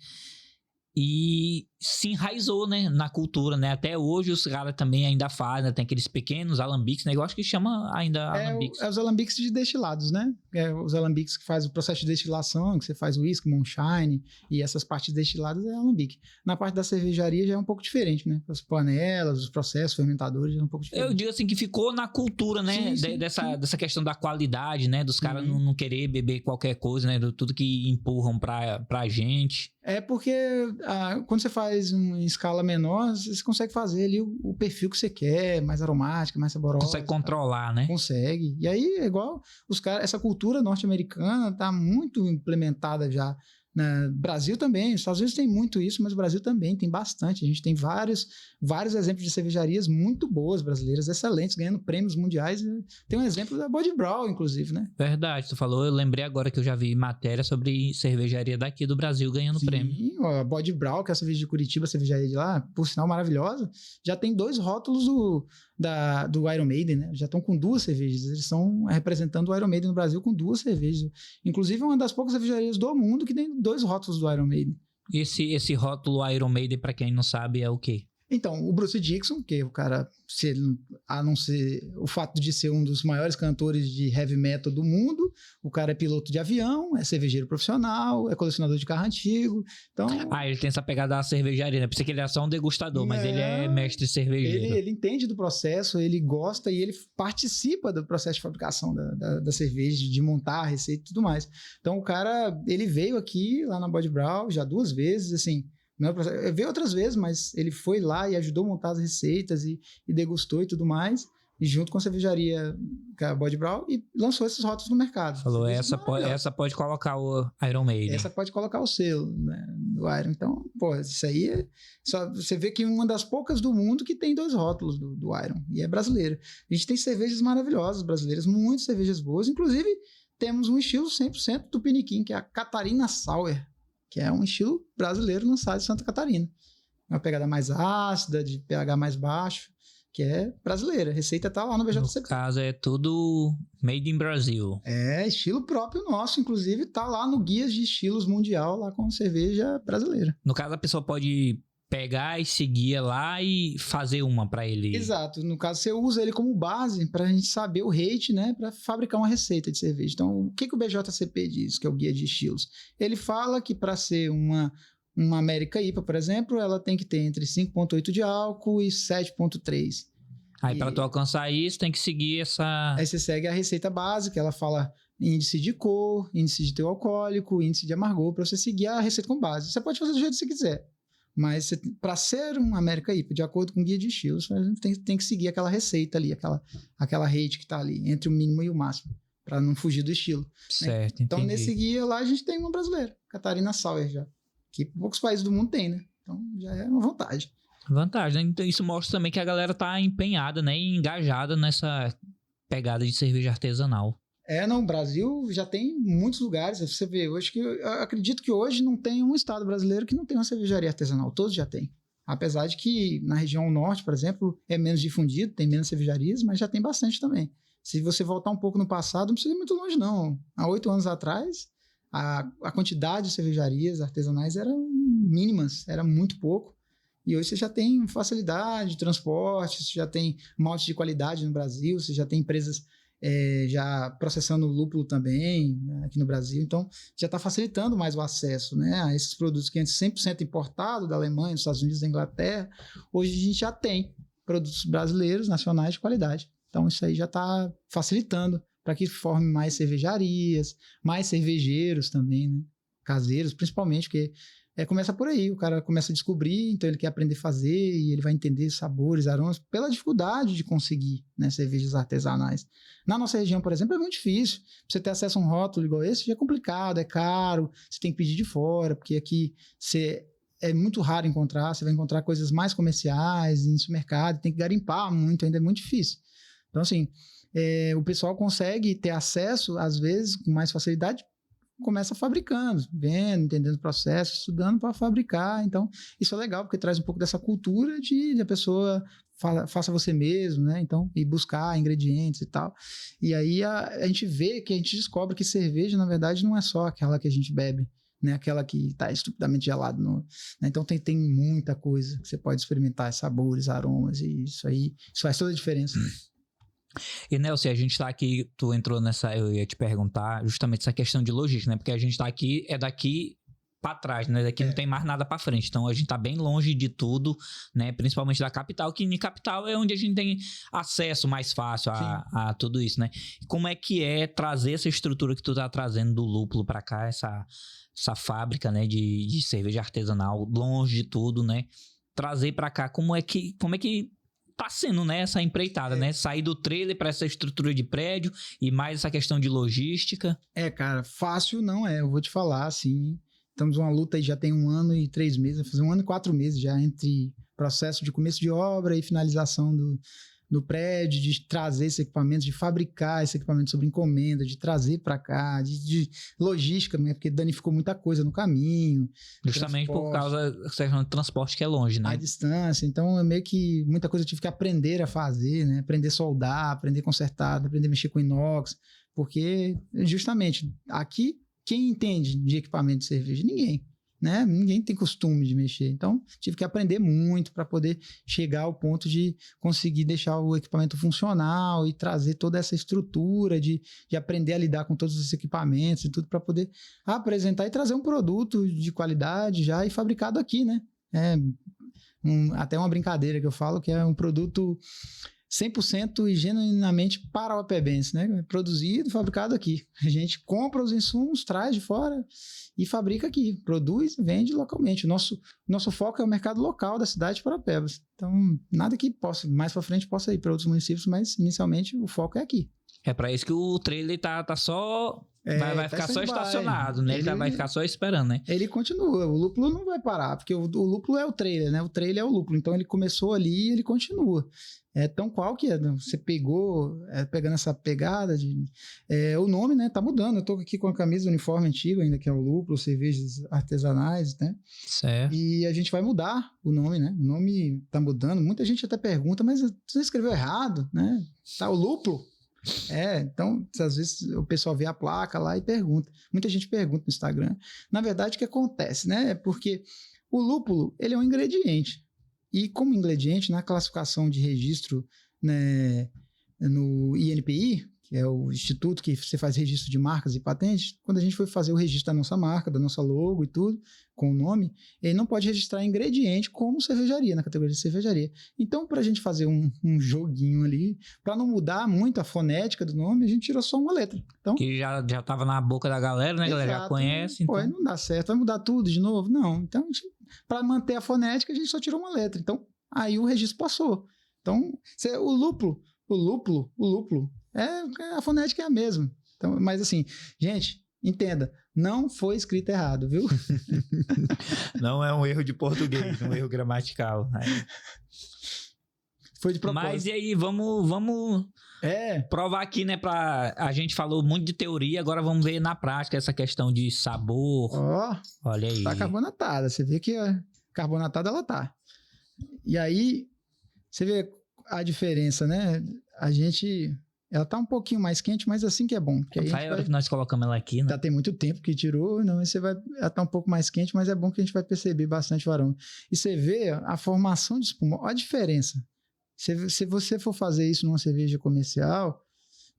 E se enraizou, né, na cultura, né? Até hoje os caras também ainda fazem, né? Tem aqueles pequenos alambiques, né? Eu acho que chama ainda alambiques. Os alambiques de destilados, né? Os alambiques que faz o processo de destilação, que você faz o whisky, moonshine e essas partes destiladas é alambique. Na parte da cervejaria já é um pouco diferente, né? As panelas, os processos fermentadores já é um pouco diferente. Eu digo assim que ficou na cultura, né? Sim. Dessa questão da qualidade, né? Dos caras não querer beber qualquer coisa, né? Tudo que empurram pra gente. É porque quando você faz em escala menor, você consegue fazer ali o perfil que você quer, mais aromática, mais saborosa. Consegue controlar, né? Consegue. E aí é igual os caras, essa cultura norte-americana tá muito implementada já. No Brasil também, os Estados Unidos tem muito isso, mas o Brasil também tem bastante. A gente tem vários exemplos de cervejarias muito boas brasileiras, excelentes, ganhando prêmios mundiais. Tem um exemplo da Bode Brau, inclusive, né? Verdade, tu falou, eu lembrei agora que eu já vi matéria sobre cervejaria daqui do Brasil ganhando prêmio. Sim, a Bode Brau, que é a cerveja de Curitiba, a cervejaria de lá, por sinal maravilhosa, já tem 2 rótulos do Iron Maiden, né? Já estão com 2 cervejas. Eles estão representando o Iron Maiden no Brasil com 2 cervejas. Inclusive, é uma das poucas cervejarias do mundo que tem 2 rótulos do Iron Maiden. Esse rótulo Iron Maiden, pra quem não sabe, é o quê? Então, o Bruce Dickinson, que o cara, a não ser o fato de ser um dos maiores cantores de heavy metal do mundo, o cara é piloto de avião, é cervejeiro profissional, é colecionador de carro antigo. Então, ele tem essa pegada da cervejaria, né? Pensei que ele era só um degustador, mas ele é mestre cervejeiro. Ele entende do processo, ele gosta e ele participa do processo de fabricação da cerveja, de montar a receita e tudo mais. Então, o cara, ele veio aqui, lá na Bode Brau, já 2 vezes, assim... Veio outras vezes, mas ele foi lá e ajudou a montar as receitas e degustou e tudo mais, e junto com a cervejaria a Bode Brau, e lançou esses rótulos no mercado. Falou, essa pode colocar o Iron Maiden. Essa pode colocar o selo, né, do Iron. Então, isso aí só você vê que uma das poucas do mundo que tem 2 rótulos do Iron, e é brasileira. A gente tem cervejas maravilhosas brasileiras, muitas cervejas boas, inclusive temos um estilo 100% tupiniquim, que é a Catarina Sour, que é um estilo brasileiro lançado em Santa Catarina. Uma pegada mais ácida, de pH mais baixo, que é brasileira. A receita tá lá no BJCP. No caso, é tudo made in Brasil. É, estilo próprio nosso, inclusive tá lá no Guias de Estilos Mundial, lá com cerveja brasileira. No caso, a pessoa pode pegar esse guia lá e fazer uma pra ele. Exato. No caso, você usa ele como base pra gente saber o rate, né, pra fabricar uma receita de cerveja. Então, o que o BJCP diz, que é o Guia de Estilos? Ele fala que para ser uma América IPA, por exemplo, ela tem que ter entre 5,8 de álcool e 7,3. Aí, para tu alcançar isso, tem que seguir essa... Aí você segue a receita básica, ela fala índice de cor, índice de teor alcoólico, índice de amargor, para você seguir a receita com base. Você pode fazer do jeito que você quiser, mas para ser um América IPA, de acordo com o guia de estilos, a gente tem que seguir aquela receita ali, aquela rate que está ali, entre o mínimo e o máximo, para não fugir do estilo. Certo, né? Então, entendi. nesse guia lá, a gente tem uma brasileira, Catarina Sour já, que poucos países do mundo tem, né? Então, já é uma vantagem. Vantagem, né? Então, isso mostra também que a galera tá empenhada, né? E engajada nessa pegada de cerveja artesanal. No Brasil já tem muitos lugares. Você vê, hoje que eu acredito que hoje não tem um estado brasileiro que não tem uma cervejaria artesanal. Todos já tem. Apesar de que na região norte, por exemplo, é menos difundido, tem menos cervejarias, mas já tem bastante também. Se você voltar um pouco no passado, não precisa ir muito longe, não. Há 8 anos atrás, a quantidade de cervejarias artesanais eram mínimas, era muito pouco. E hoje você já tem facilidade de transporte, você já tem malte de qualidade no Brasil, você já tem empresas já processando lúpulo também, né, aqui no Brasil. Então, já está facilitando mais o acesso, né, a esses produtos que antes 100% importado da Alemanha, dos Estados Unidos, da Inglaterra. Hoje a gente já tem produtos brasileiros, nacionais de qualidade. Então, isso aí já está facilitando para que forme mais cervejarias, mais cervejeiros também, né, caseiros, principalmente, porque começa por aí, o cara começa a descobrir, então ele quer aprender a fazer e ele vai entender sabores, aromas, pela dificuldade de conseguir, né, cervejas artesanais. Na nossa região, por exemplo, é muito difícil. Pra você ter acesso a um rótulo igual esse, já é complicado, é caro, você tem que pedir de fora, porque aqui é muito raro encontrar, você vai encontrar coisas mais comerciais, em supermercado, tem que garimpar muito, ainda é muito difícil. Então, assim, o pessoal consegue ter acesso, às vezes, com mais facilidade, começa fabricando, vendo, entendendo o processo, estudando para fabricar. Então, isso é legal, porque traz um pouco dessa cultura de a pessoa faça você mesmo, né? Então, e buscar ingredientes e tal. E aí a gente vê que a gente descobre que cerveja, na verdade, não é só aquela que a gente bebe, né? Aquela que está estupidamente gelada. Né? Então, tem muita coisa que você pode experimentar, sabores, aromas, e isso faz toda a diferença. E, Nelson, a gente tá aqui, tu entrou nessa, eu ia te perguntar justamente essa questão de logística, né? Porque a gente tá aqui, daqui pra trás, né? Daqui não tem mais nada pra frente. Então, a gente tá bem longe de tudo, né? Principalmente da capital, que em capital é onde a gente tem acesso mais fácil a tudo isso, né? Como é que é trazer essa estrutura que tu tá trazendo do lúpulo pra cá, essa fábrica, né? De cerveja artesanal, longe de tudo, né? Trazer pra cá, como é que tá sendo, né, essa empreitada, né? Sair do trailer para essa estrutura de prédio e mais essa questão de logística. Cara, fácil não é, eu vou te falar, assim, estamos numa luta aí já tem 1 ano e 3 meses, vai fazer 1 ano e 4 meses já entre processo de começo de obra e finalização do prédio, de trazer esse equipamento, de fabricar esse equipamento sob encomenda, de trazer para cá, de logística, né? Porque danificou muita coisa no caminho. Justamente por causa da questão de transporte que é longe, né? A distância. Então, meio que muita coisa eu tive que aprender a fazer, né? Aprender a soldar, aprender a consertar, aprender a mexer com inox. Porque, justamente, aqui, quem entende de equipamento de cerveja? Ninguém. Né? Ninguém tem costume de mexer. Então, tive que aprender muito para poder chegar ao ponto de conseguir deixar o equipamento funcional e trazer toda essa estrutura de aprender a lidar com todos os equipamentos e tudo para poder apresentar e trazer um produto de qualidade já e fabricado aqui, né? Até uma brincadeira que eu falo que é um produto 100% e genuinamente para o apebense, né? Produzido, fabricado aqui. A gente compra os insumos, traz de fora e fabrica aqui. Produz e vende localmente. O nosso foco é o mercado local da cidade de Parauapebas. Então, nada que mais para frente possa ir para outros municípios, mas inicialmente o foco é aqui. É para isso que o trailer tá só vai ficar só estacionado, né? Ele vai ficar só esperando, né? Ele continua, o lúpulo não vai parar, porque o lúpulo é o trailer, né? O trailer é o lúpulo, então ele começou ali e ele continua. Tão qual que você pegando essa pegada o nome, né? Tá mudando. Eu tô aqui com a camisa do uniforme antigo ainda, que é o lúpulo, cervejas artesanais, né? Certo. E a gente vai mudar o nome, né? O nome tá mudando. Muita gente até pergunta, mas você escreveu errado, né? Tá o lúpulo. Então, às vezes o pessoal vê a placa lá e pergunta. Muita gente pergunta no Instagram. Na verdade, o que acontece, né? É porque o lúpulo, ele é um ingrediente. E como ingrediente, na classificação de registro, né, no INPI, que é o instituto que você faz registro de marcas e patentes, quando a gente foi fazer o registro da nossa marca, da nossa logo e tudo, com o nome, ele não pode registrar ingrediente como cervejaria, na categoria de cervejaria. Então, para a gente fazer um joguinho ali, para não mudar muito a fonética do nome, a gente tirou só uma letra. Então, que já tava na boca da galera, né? A galera já conhece. Pô, então... não dá certo, vai mudar tudo de novo? Não. Então, para manter a fonética, a gente só tirou uma letra. Então, aí o registro passou. Então, o lúpulo, a fonética é a mesma. Então, mas assim, gente, entenda, não foi escrito errado, viu? Não é um erro de português, um erro gramatical. Foi de propósito. Mas e aí, vamos provar aqui, né? A gente falou muito de teoria, agora vamos ver na prática essa questão de sabor. Olha aí. Tá carbonatada, você vê que carbonatada ela tá. E aí, você vê a diferença, né? Ela tá um pouquinho mais quente, mas assim que é bom. Porque Faz a hora que nós colocamos ela aqui, né? Já tem muito tempo que tirou, não, ela tá um pouco mais quente, mas é bom que a gente vai perceber bastante o aroma. E você vê a formação de espuma, olha a diferença. Se você for fazer isso numa cerveja comercial,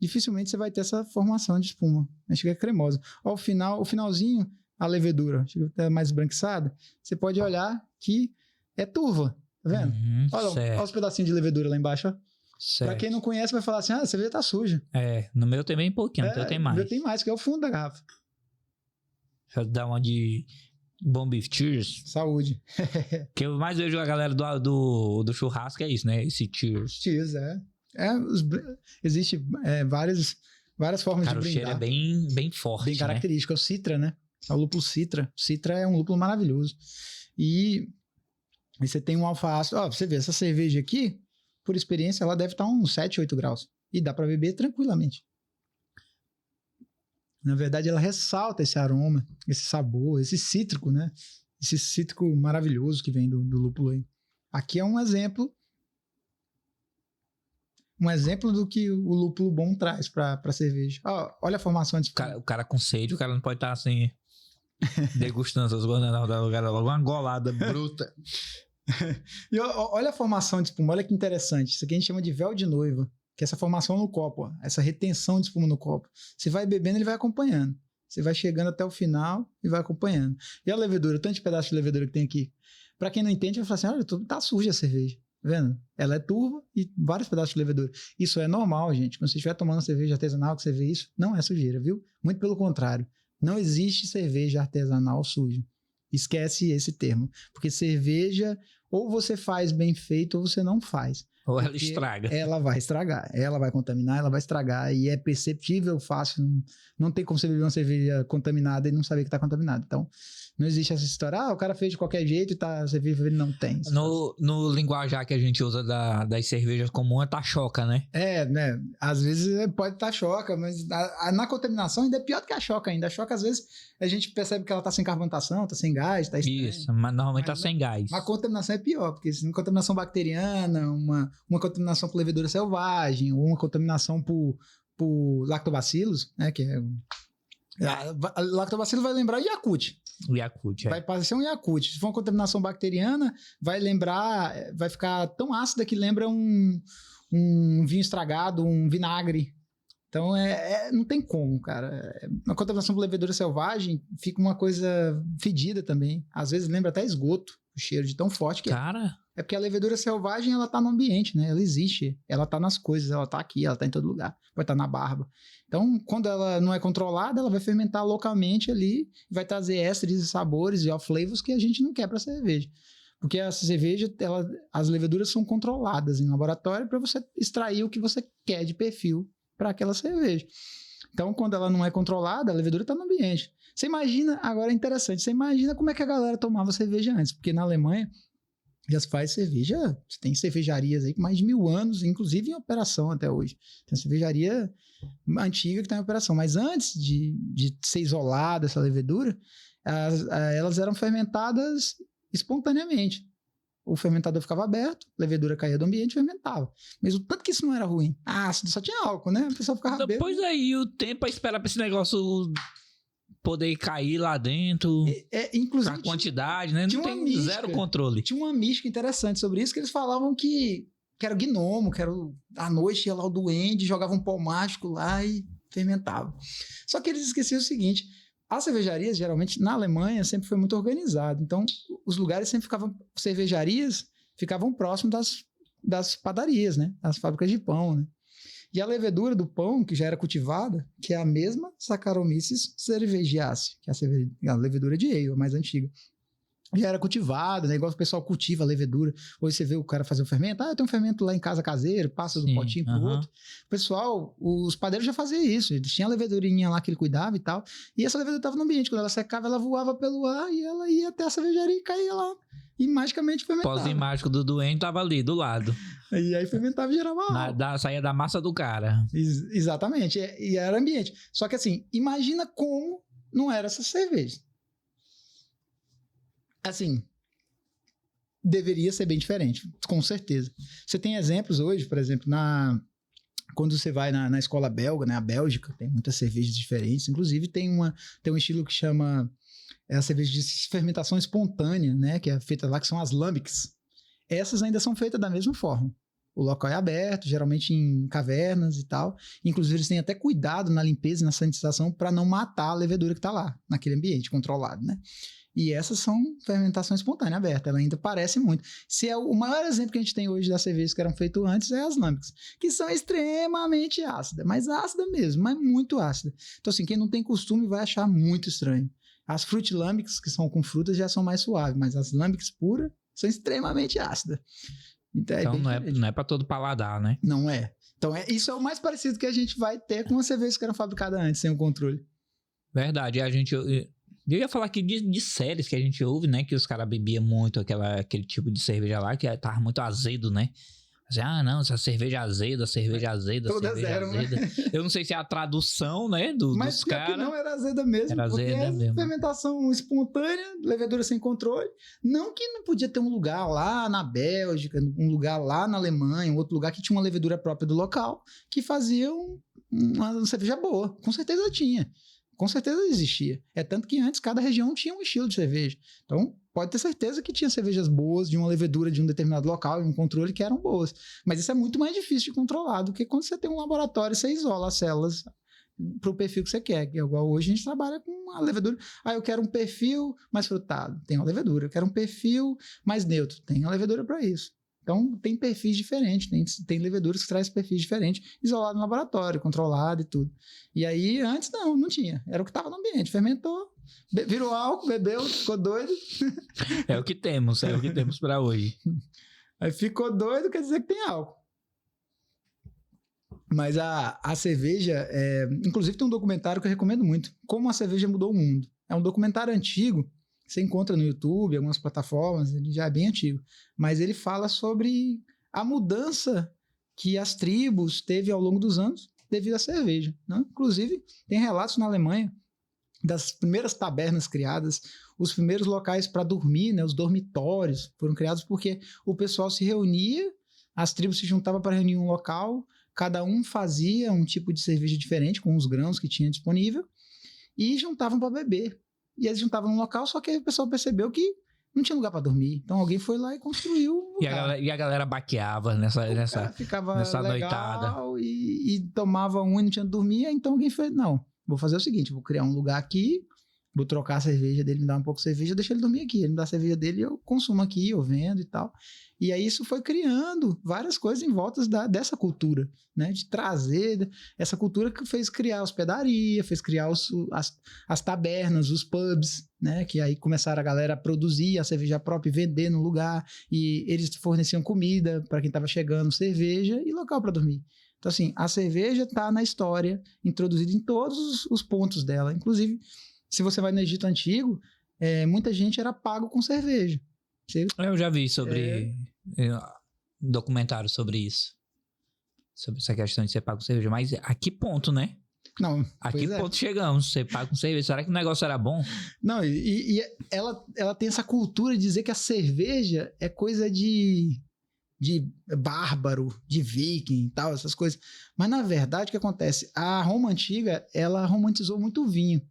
dificilmente você vai ter essa formação de espuma. Chega cremosa. Ó, o finalzinho, a levedura, chega até mais esbranquiçada, você pode olhar que é turva, tá vendo? Olha os pedacinhos de levedura lá embaixo, ó. Certo. Pra quem não conhece, vai falar assim, a cerveja tá suja. No meu tem bem pouquinho, no teu tem mais. No meu tem mais, que é o fundo da garrafa. Deixa eu dar uma de Bom Beef Cheers. Saúde. Que eu mais vejo a galera do churrasco é isso, né? Esse Cheers. Cheers, existe várias formas de brindar. O cheiro é bem forte, bem característico. Né? É o Citra, né? É o lúpulo Citra. Citra é um lúpulo maravilhoso. E você tem um alfa-ácido. Ó, você vê, essa cerveja aqui, por experiência, ela deve estar uns 7, 8 graus. E dá para beber tranquilamente. Na verdade, ela ressalta esse aroma, esse sabor, esse cítrico, né? Esse cítrico maravilhoso que vem do lúpulo aí. Aqui é um exemplo do que o lúpulo bom traz para cerveja. Olha a formação de... O cara com sede, o cara não pode estar assim, degustando essas coisas, não. Dá logo uma golada bruta. E olha a formação de espuma, olha que interessante. Isso aqui a gente chama de véu de noiva, que é essa formação no copo, ó, essa retenção de espuma no copo. Você vai bebendo, ele vai acompanhando. Você vai chegando até o final e vai acompanhando. E a levedura, o tanto de pedaço de levedura que tem aqui. Pra quem não entende, vai falar assim, olha, tá suja a cerveja. Tá vendo? Ela é turva e vários pedaços de levedura. Isso é normal, gente. Quando você estiver tomando cerveja artesanal, que você vê isso, não é sujeira, viu? Muito pelo contrário. Não existe cerveja artesanal suja. Esquece esse termo. Porque cerveja, ou você faz bem feito, ou você não faz. Ou ela estraga. Ela vai estragar. Ela vai contaminar, ela vai estragar. E é perceptível, fácil. Não tem como você beber uma cerveja contaminada e não saber que está contaminada. Então, não existe essa história. O cara fez de qualquer jeito e a cerveja ele não tem. No linguajar que a gente usa das cervejas comuns, é tachoca, né? Né? Às vezes pode tachoca, mas na contaminação ainda é pior do que a choca ainda. A choca, às vezes, a gente percebe que ela tá sem carbonatação, tá sem gás, tá estranho. Isso, mas normalmente tá sem gás. A contaminação é pior, porque se uma contaminação bacteriana, uma contaminação por levedura selvagem, ou uma contaminação por lactobacilos, né? Que é... A lactobacilo vai lembrar Yakult. O Yakult, Vai parecer um Yakult. Se for uma contaminação bacteriana, vai ficar tão ácida que lembra um vinho estragado, um vinagre. Então, não tem como, cara. Uma contaminação por levedura selvagem fica uma coisa fedida também. Às vezes lembra até esgoto, o cheiro de tão forte que cara... É porque a levedura selvagem, ela tá no ambiente, né? Ela existe, ela tá nas coisas, ela tá aqui, ela tá em todo lugar. Vai estar na barba. Então, quando ela não é controlada, ela vai fermentar localmente ali, vai trazer ésteres e sabores e off-flavors que a gente não quer pra cerveja. Porque a cerveja, as leveduras são controladas em laboratório para você extrair o que você quer de perfil para aquela cerveja. Então, quando ela não é controlada, a levedura está no ambiente. Você imagina, agora é interessante, você imagina como é que a galera tomava cerveja antes, porque na Alemanha já se faz cerveja, você tem cervejarias aí com mais de 1000 anos, inclusive em operação até hoje. Tem cervejaria antiga que está em operação, mas antes de ser isolada essa levedura, elas eram fermentadas espontaneamente. O fermentador ficava aberto, a levedura caía do ambiente e fermentava. Mas o tanto que isso não era ruim. Ácido, só tinha álcool, né? A pessoa ficava Depois bêbado. aí, o tempo a esperar pra esse negócio poder cair lá dentro. Inclusive, A quantidade, né? Não tem mística, zero controle. Tinha uma mística interessante sobre isso, que eles falavam que era o gnomo, que era à noite ia lá o duende, jogava um pó mágico lá e fermentava. Só que eles esqueciam o seguinte: as cervejarias, geralmente, na Alemanha, sempre foi muito organizado. Então, os lugares sempre cervejarias ficavam próximos das padarias, né? Das fábricas de pão, né? E a levedura do pão, que já era cultivada, que é a mesma Saccharomyces cerevisiaceae, que é a levedura de ale, a mais antiga. Já era cultivada, né? Igual o pessoal cultiva a levedura. Hoje você vê o cara fazer o fermento. Eu tenho um fermento lá em casa caseiro, passa do potinho pro outro. O pessoal, os padeiros já faziam isso. Eles tinham a levedurinha lá que ele cuidava e tal. E essa levedura estava no ambiente. Quando ela secava, ela voava pelo ar e ela ia até a cervejaria e caía lá. E magicamente fermentava. O pozinho mágico do doente tava ali, do lado. E aí fermentava e gerava álcool. Saía da massa do cara. Exatamente. E era ambiente. Só que assim, imagina como não era essa cerveja. Assim, deveria ser bem diferente, com certeza. Você tem exemplos hoje, por exemplo, quando você vai na escola belga, né, a Bélgica, tem muitas cervejas diferentes, inclusive tem um estilo que chama a cerveja de fermentação espontânea, né, que é feita lá, que são as lambics. Essas ainda são feitas da mesma forma. O local é aberto, geralmente em cavernas e tal. Inclusive, eles têm até cuidado na limpeza e na sanitização para não matar a levedura que está lá, naquele ambiente controlado, né? E essas são fermentação espontânea aberta, ela ainda parece muito. O maior exemplo que a gente tem hoje das cervejas que eram feitas antes é as lambics, que são extremamente ácidas, mas ácida mesmo, mas muito ácida. Então assim, quem não tem costume vai achar muito estranho. As fruit lambics, que são com frutas, já são mais suaves, mas as lambics puras são extremamente ácidas. Então não é para todo paladar, né? Não é. Então isso é o mais parecido que a gente vai ter com as cervejas que eram fabricadas antes, sem o controle. Verdade, eu ia falar aqui de séries que a gente ouve, né? Que os caras bebiam muito aquele tipo de cerveja lá, que tava muito azedo, né? Assim, não, essa cerveja azeda, cerveja azeda. Eu não sei se é a tradução, né? Mas dos caras. Não era azeda mesmo. Era azeda mesmo. Fermentação espontânea, levedura sem controle. Não que não podia ter um lugar lá na Bélgica, um lugar lá na Alemanha, um outro lugar que tinha uma levedura própria do local, que fazia uma cerveja boa. Com certeza tinha. Com certeza existia. É tanto que antes cada região tinha um estilo de cerveja. Então, pode ter certeza que tinha cervejas boas de uma levedura de um determinado local e um controle que eram boas. Mas isso é muito mais difícil de controlar do que quando você tem um laboratório e você isola as células para o perfil que você quer. Que é igual hoje a gente trabalha com a levedura. Eu quero um perfil mais frutado. Tem uma levedura. Eu quero um perfil mais neutro. Tem uma levedura para isso. Então, tem perfis diferentes, tem leveduras que trazem perfis diferentes, isolado no laboratório, controlado e tudo. E aí, antes não tinha. Era o que estava no ambiente. Fermentou, virou álcool, bebeu, ficou doido. É o que temos para hoje. Aí ficou doido, quer dizer que tem álcool. Mas a cerveja, inclusive tem um documentário que eu recomendo muito, Como a Cerveja Mudou o Mundo. É um documentário antigo, você encontra no YouTube, algumas plataformas, ele já é bem antigo. Mas ele fala sobre a mudança que as tribos teve ao longo dos anos devido à cerveja, né? Inclusive, tem relatos na Alemanha das primeiras tabernas criadas, os primeiros locais para dormir, né? Os dormitórios foram criados porque o pessoal se reunia, as tribos se juntavam para reunir em um local, cada um fazia um tipo de cerveja diferente com os grãos que tinha disponível e juntavam para beber. E eles juntavam num local, só que aí o pessoal percebeu que não tinha lugar para dormir. Então alguém foi lá e construiu um lugar. E a galera baqueava nessa noitada. E tomava e não tinha de dormir. Então alguém fez, não, vou fazer o seguinte, vou criar um lugar aqui, vou trocar a cerveja dele, me dar um pouco de cerveja, deixa ele dormir aqui. Ele me dá a cerveja dele, eu consumo aqui, eu vendo e tal. E aí isso foi criando várias coisas em volta dessa cultura, né? De trazer essa cultura que fez criar a hospedaria, fez criar as tabernas, os pubs, né? Que aí começaram a galera a produzir a cerveja própria e vender no lugar. E eles forneciam comida para quem estava chegando, cerveja e local para dormir. Então, assim, a cerveja está na história, introduzida em todos os pontos dela. Inclusive, se você vai no Egito Antigo, muita gente era pago com cerveja. Eu já vi sobre documentário sobre isso. Sobre essa questão de ser pago com cerveja. Mas a que ponto, né? Não, a que ponto chegamos? Ser pago com cerveja. Será que o negócio era bom? Não, e ela tem essa cultura de dizer que a cerveja é coisa de bárbaro, de viking e tal, essas coisas. Mas, na verdade, o que acontece? A Roma Antiga, ela romantizou muito o vinho.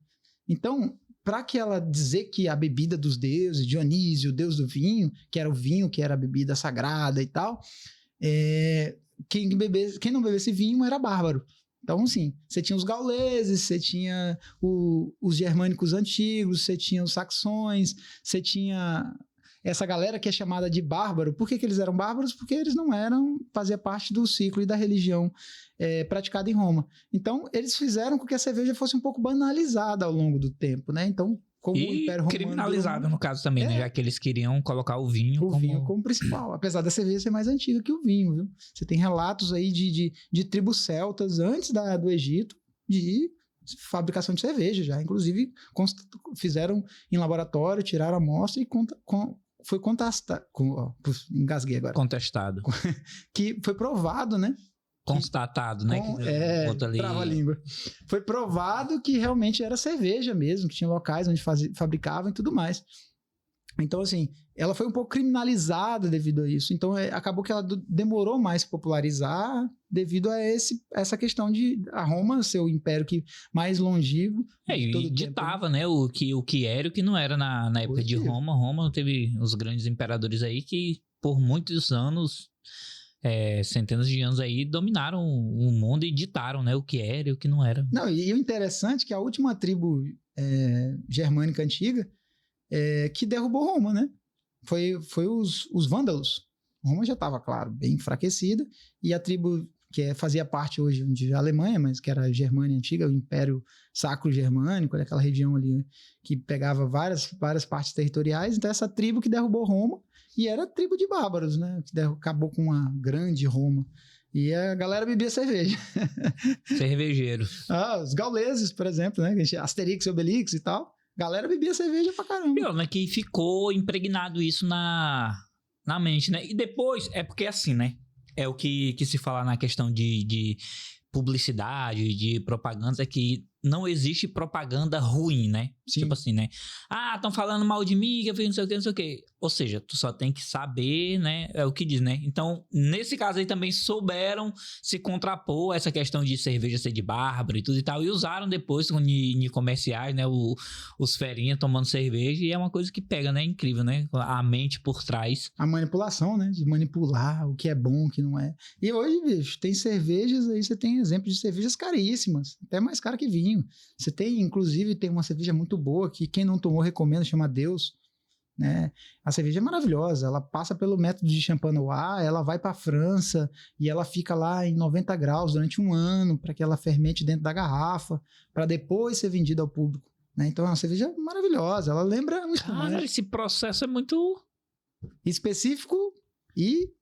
Então, para que ela dizer que a bebida dos deuses, Dionísio, o deus do vinho, que era o vinho, que era a bebida sagrada e tal, quem não bebesse vinho era bárbaro. Então, assim, você tinha os gauleses, você tinha os germânicos antigos, você tinha os saxões, você tinha essa galera que é chamada de bárbaro. Por que eles eram bárbaros? Porque eles não fazia parte do ciclo e da religião praticada em Roma. Então, eles fizeram com que a cerveja fosse um pouco banalizada ao longo do tempo, né? Então, como o Império Romano... criminalizada, no caso, também, né? Já que eles queriam colocar o vinho como principal. Apesar da cerveja ser mais antiga que o vinho, viu? Você tem relatos aí de tribos celtas antes do Egito, de fabricação de cerveja já. Inclusive, fizeram em laboratório, tiraram a amostra e foi contestado. Engasguei agora. Contestado. Que foi provado, né? Constatado, né? Trava a língua. Foi provado que realmente era cerveja mesmo, que tinha locais onde fabricavam e tudo mais. Então, assim, ela foi um pouco criminalizada devido a isso. Então, acabou que ela demorou mais se popularizar devido a essa questão de a Roma ser o império mais longevo. E ditava, né, o que era e o que não era na época de Roma. Roma teve os grandes imperadores aí que, por muitos anos... centenas de anos aí dominaram o mundo e ditaram, né, o que era e o que não era. Não, e o interessante é que a última tribo germânica antiga que derrubou Roma, né? Foi os vândalos. Roma já estava, claro, bem enfraquecida, e a tribo que fazia parte hoje da Alemanha, mas que era a Germânia antiga, o Império Sacro Germânico, aquela região ali que pegava várias partes territoriais. Então essa tribo que derrubou Roma, e era a tribo de bárbaros, né? Que acabou com uma grande Roma. E a galera bebia cerveja. Cervejeiros. Os gauleses, por exemplo, né? Asterix e Obelix e tal. A galera bebia cerveja pra caramba. Pior, né? Que ficou impregnado isso na mente, né? E depois, é porque assim, né? É o que se fala na questão de publicidade, de propaganda, é que não existe propaganda ruim, né? Sim. Tipo assim, né? Estão falando mal de mim, que eu fiz não sei o que, não sei o que. Ou seja, tu só tem que saber, né? É o que diz, né? Então, nesse caso aí também souberam se contrapor a essa questão de cerveja ser de bárbaro e tudo e tal. E usaram depois em comerciais, né? Os ferinhas tomando cerveja. E é uma coisa que pega, né? Incrível, né? A mente por trás. A manipulação, né? De manipular o que é bom, o que não é. E hoje, bicho, tem cervejas aí, você tem exemplos de cervejas caríssimas. Até mais cara que vinho. Você tem, inclusive, tem uma cerveja muito boa que quem não tomou recomendo, chama Deus, né? A cerveja é maravilhosa, ela passa pelo método de Champenois, ela vai para a França e ela fica lá em 90 graus durante um ano para que ela fermente dentro da garrafa, para depois ser vendida ao público, né? Então é uma cerveja maravilhosa, ela lembra um espumante. Cara, esse processo é muito específico e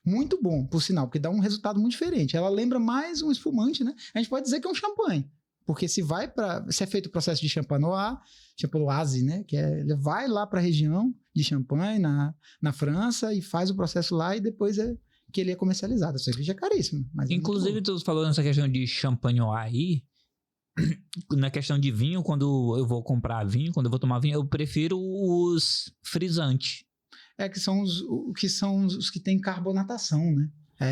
muito bom, por sinal, porque dá um resultado muito diferente. Ela lembra mais um espumante, né? A gente pode dizer que é um champanhe. Porque se é feito o processo de Champenoise, né? Ele vai lá para a região de Champagne, na França, e faz o processo lá, e depois que ele é comercializado. A cerveja é caríssima. Mas inclusive, tu falou nessa questão de Champenois aí, na questão de vinho, quando eu vou comprar vinho, quando eu vou tomar vinho, eu prefiro os frisantes. Que são os que têm carbonatação, né?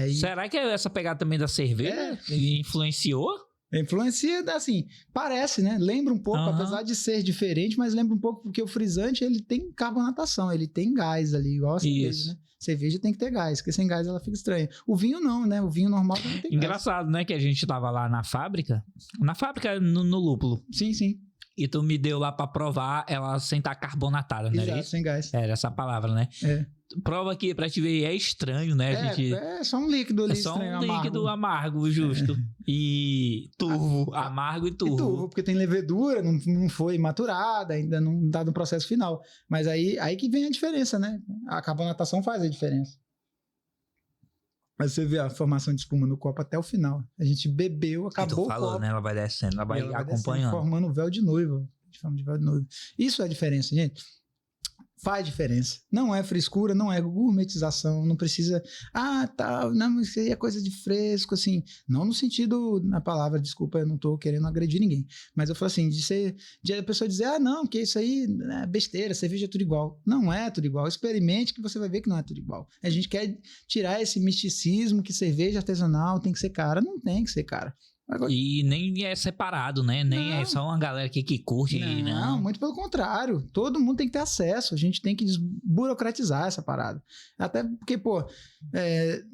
Será que essa pegada também da cerveja influenciou? Influencia, assim, parece, né? Lembra um pouco, apesar de ser diferente, mas lembra um pouco porque o frisante, ele tem carbonatação, ele tem gás ali, igual a cerveja, né? Cerveja tem que ter gás, porque sem gás ela fica estranha. O vinho não, né? O vinho normal não tem gás. Engraçado, né? Que a gente tava lá na fábrica no lúpulo. Sim, sim. E tu me deu lá pra provar ela sem estar carbonatada, né? Exato, sem gás. Era essa palavra, né? Prova aqui pra te ver, é estranho, né? É só um líquido ali. É só um líquido amargo, justo. E turvo, amargo e turvo. E turvo, porque tem levedura, não foi maturada, ainda não tá no processo final. Mas aí que vem a diferença, né? A carbonatação faz a diferença. Mas você vê a formação de espuma no copo até o final. A gente bebeu, acabou tu falou, o copo. né? Ela vai descendo, ela vai acompanhando. Descendo, formando o véu de noiva. A gente chama de véu de noiva. Isso é a diferença, gente. Faz diferença. Não é frescura, não é gourmetização, não precisa... tá, não, isso aí é coisa de fresco, assim. Não no sentido, na palavra, desculpa, eu não tô querendo agredir ninguém. Mas eu falo assim, de a pessoa dizer, não, que isso aí é besteira, cerveja é tudo igual. Não é tudo igual. Experimente que você vai ver que não é tudo igual. A gente quer tirar esse misticismo que cerveja artesanal tem que ser cara. Não tem que ser cara. Agora... E nem é separado, né? Nem não. É só uma galera aqui que curte. Não, muito pelo contrário. Todo mundo tem que ter acesso. A gente tem que desburocratizar essa parada. Até porque,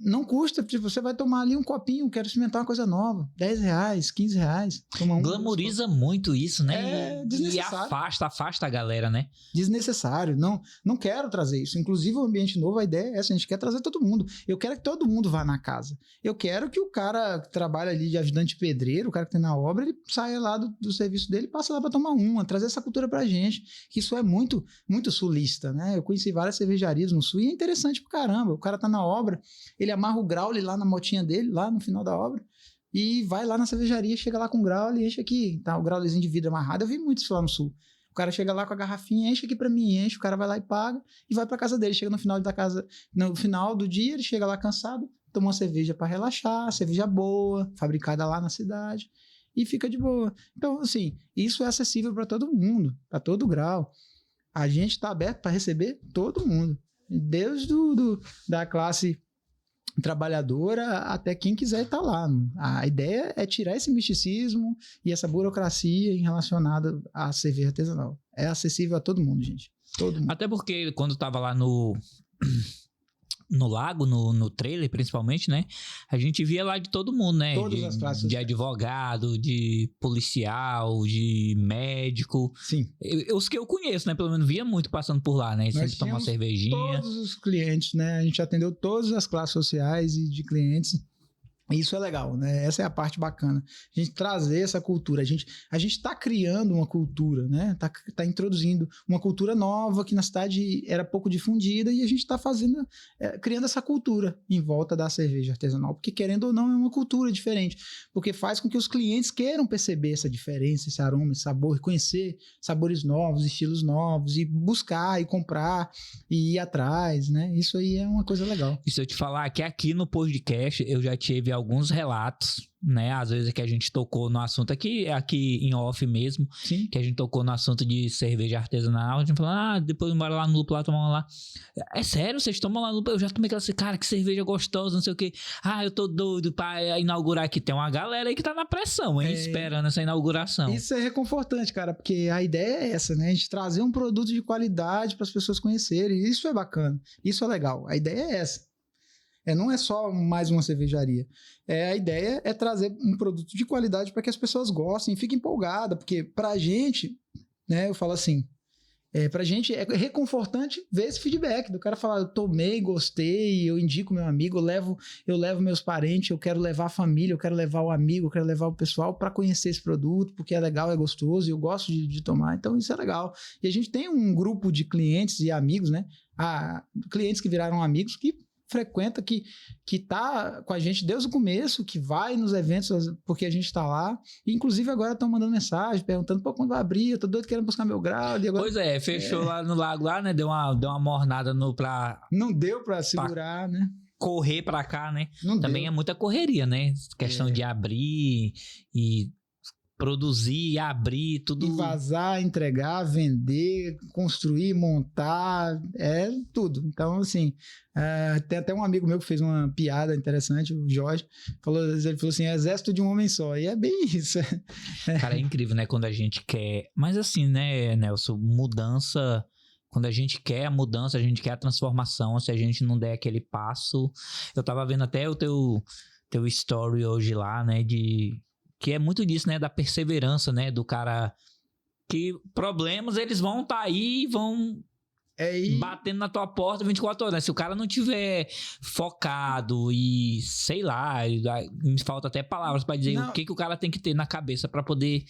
não custa. Tipo, você vai tomar ali um copinho, quero experimentar uma coisa nova. R$10, R$15. Glamoriza muito isso, né? É desnecessário. E afasta a galera, né? Desnecessário. Não quero trazer isso. Inclusive, o ambiente novo, a ideia é essa. A gente quer trazer todo mundo. Eu quero que todo mundo vá na casa. Eu quero que o cara que trabalha ali de ajudante pedreiro, o cara que tem na obra, ele saia lá do serviço dele e passa lá para tomar trazer essa cultura pra gente, que isso é muito, muito sulista, né? Eu conheci várias cervejarias no sul e é interessante pra caramba, o cara tá na obra, ele amarra o graule lá na motinha dele, lá no final da obra, e vai lá na cervejaria, chega lá com o graule, enche aqui, tá o graulezinho de vidro amarrado, eu vi muito isso lá no sul. O cara chega lá com a garrafinha, enche aqui pra mim, enche, o cara vai lá e paga, e vai pra casa dele, chega no final da casa, no final do dia, ele chega lá cansado, toma uma cerveja para relaxar, cerveja boa, fabricada lá na cidade, e fica de boa. Então, assim, isso é acessível para todo mundo, para todo grau. A gente está aberto para receber todo mundo, desde da classe trabalhadora até quem quiser estar lá. A ideia é tirar esse misticismo e essa burocracia relacionada à cerveja artesanal. É acessível a todo mundo, gente. Todo mundo. Até porque quando tava lá no lago, no trailer, principalmente, né? A gente via lá de todo mundo, né? Todas as classes. De advogado, de policial, de médico. Sim. Os que eu conheço, né? Pelo menos via muito passando por lá, né? Sempre tomar uma cervejinha. Todos os clientes, né? A gente atendeu todas as classes sociais e de clientes. Isso é legal, né? Essa é a parte bacana. A gente trazer essa cultura. A gente está criando uma cultura, né? Tá introduzindo uma cultura nova que na cidade era pouco difundida e a gente está criando essa cultura em volta da cerveja artesanal. Porque, querendo ou não, é uma cultura diferente. Porque faz com que os clientes queiram perceber essa diferença, esse aroma, esse sabor, conhecer sabores novos, estilos novos, e buscar, e comprar, e ir atrás, né? Isso aí é uma coisa legal. E se eu te falar que aqui no podcast eu já tive alguns relatos, né? Às vezes que a gente tocou no assunto aqui em off mesmo. Sim. Que a gente tocou no assunto de cerveja artesanal. A gente falou, depois bora lá no Lúpulo lá tomar lá. É sério? Vocês tomam lá no Lúpulo? Eu já tomei aquela assim, cara, que cerveja gostosa, não sei o quê. Eu tô doido pra inaugurar aqui. Tem uma galera aí que tá na pressão, hein? Esperando essa inauguração. Isso é reconfortante, cara, porque a ideia é essa, né? A gente trazer um produto de qualidade para as pessoas conhecerem. Isso é bacana. Isso é legal. A ideia é essa. Não é só mais uma cervejaria. A ideia é trazer um produto de qualidade para que as pessoas gostem e fiquem empolgadas, porque pra gente, né, eu falo assim, pra gente é reconfortante ver esse feedback do cara falar, eu tomei, gostei, eu indico meu amigo, eu levo meus parentes, eu quero levar a família, eu quero levar o amigo, eu quero levar o pessoal para conhecer esse produto, porque é legal, é gostoso e eu gosto de tomar, então isso é legal. E a gente tem um grupo de clientes e amigos, né, clientes que viraram amigos que frequenta, que tá com a gente desde o começo, que vai nos eventos porque a gente tá lá, e inclusive agora estão mandando mensagem, perguntando, quando vai abrir, eu tô doido querendo buscar meu grau. E agora... Pois fechou lá no lago lá, né, deu uma mornada não deu pra segurar, né? Correr pra cá, né? Não Também deu. É muita correria, né? Questão de abrir e produzir, abrir, tudo. E vazar, entregar, vender, construir, montar, tudo. Então, assim, tem até um amigo meu que fez uma piada interessante, o Jorge, ele falou assim, exército de um homem só, e é bem isso. Cara, é incrível, né, quando a gente quer, mas assim, né, Nelson, mudança, quando a gente quer a mudança, a gente quer a transformação, se a gente não der aquele passo, eu tava vendo até o teu story hoje lá, né, que é muito disso, né? Da perseverança, né? Do cara... Que problemas, eles vão estar aí e vão batendo na tua porta 24 horas. Né? Se o cara não tiver focado e, sei lá, me falta até palavras pra dizer o que o cara tem que ter na cabeça pra poder...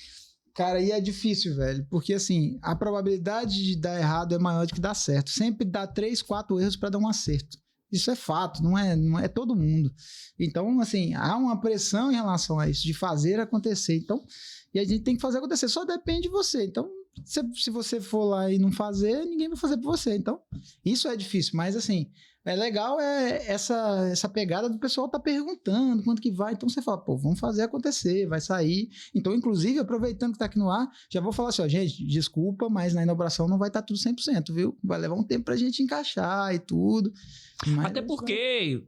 Cara, e é difícil, velho. Porque, assim, a probabilidade de dar errado é maior do que dar certo. Sempre dá 3, 4 erros pra dar um acerto. Isso é fato, não é todo mundo. Então, assim, há uma pressão em relação a isso, de fazer acontecer. Então, e a gente tem que fazer acontecer, só depende de você. Então, se você for lá e não fazer, ninguém vai fazer por você. Então, isso é difícil, mas assim, é legal essa pegada do pessoal tá perguntando quanto que vai. Então você fala, pô, vamos fazer acontecer, vai sair. Então, inclusive, aproveitando que tá aqui no ar, já vou falar assim, ó, gente, desculpa, mas na inauguração não vai estar tudo 100%, viu? Vai levar um tempo pra gente encaixar e tudo. Até porque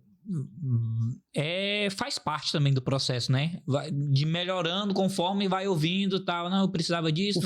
faz parte também do processo, né? De melhorando conforme vai ouvindo e tal. Não, eu precisava disso.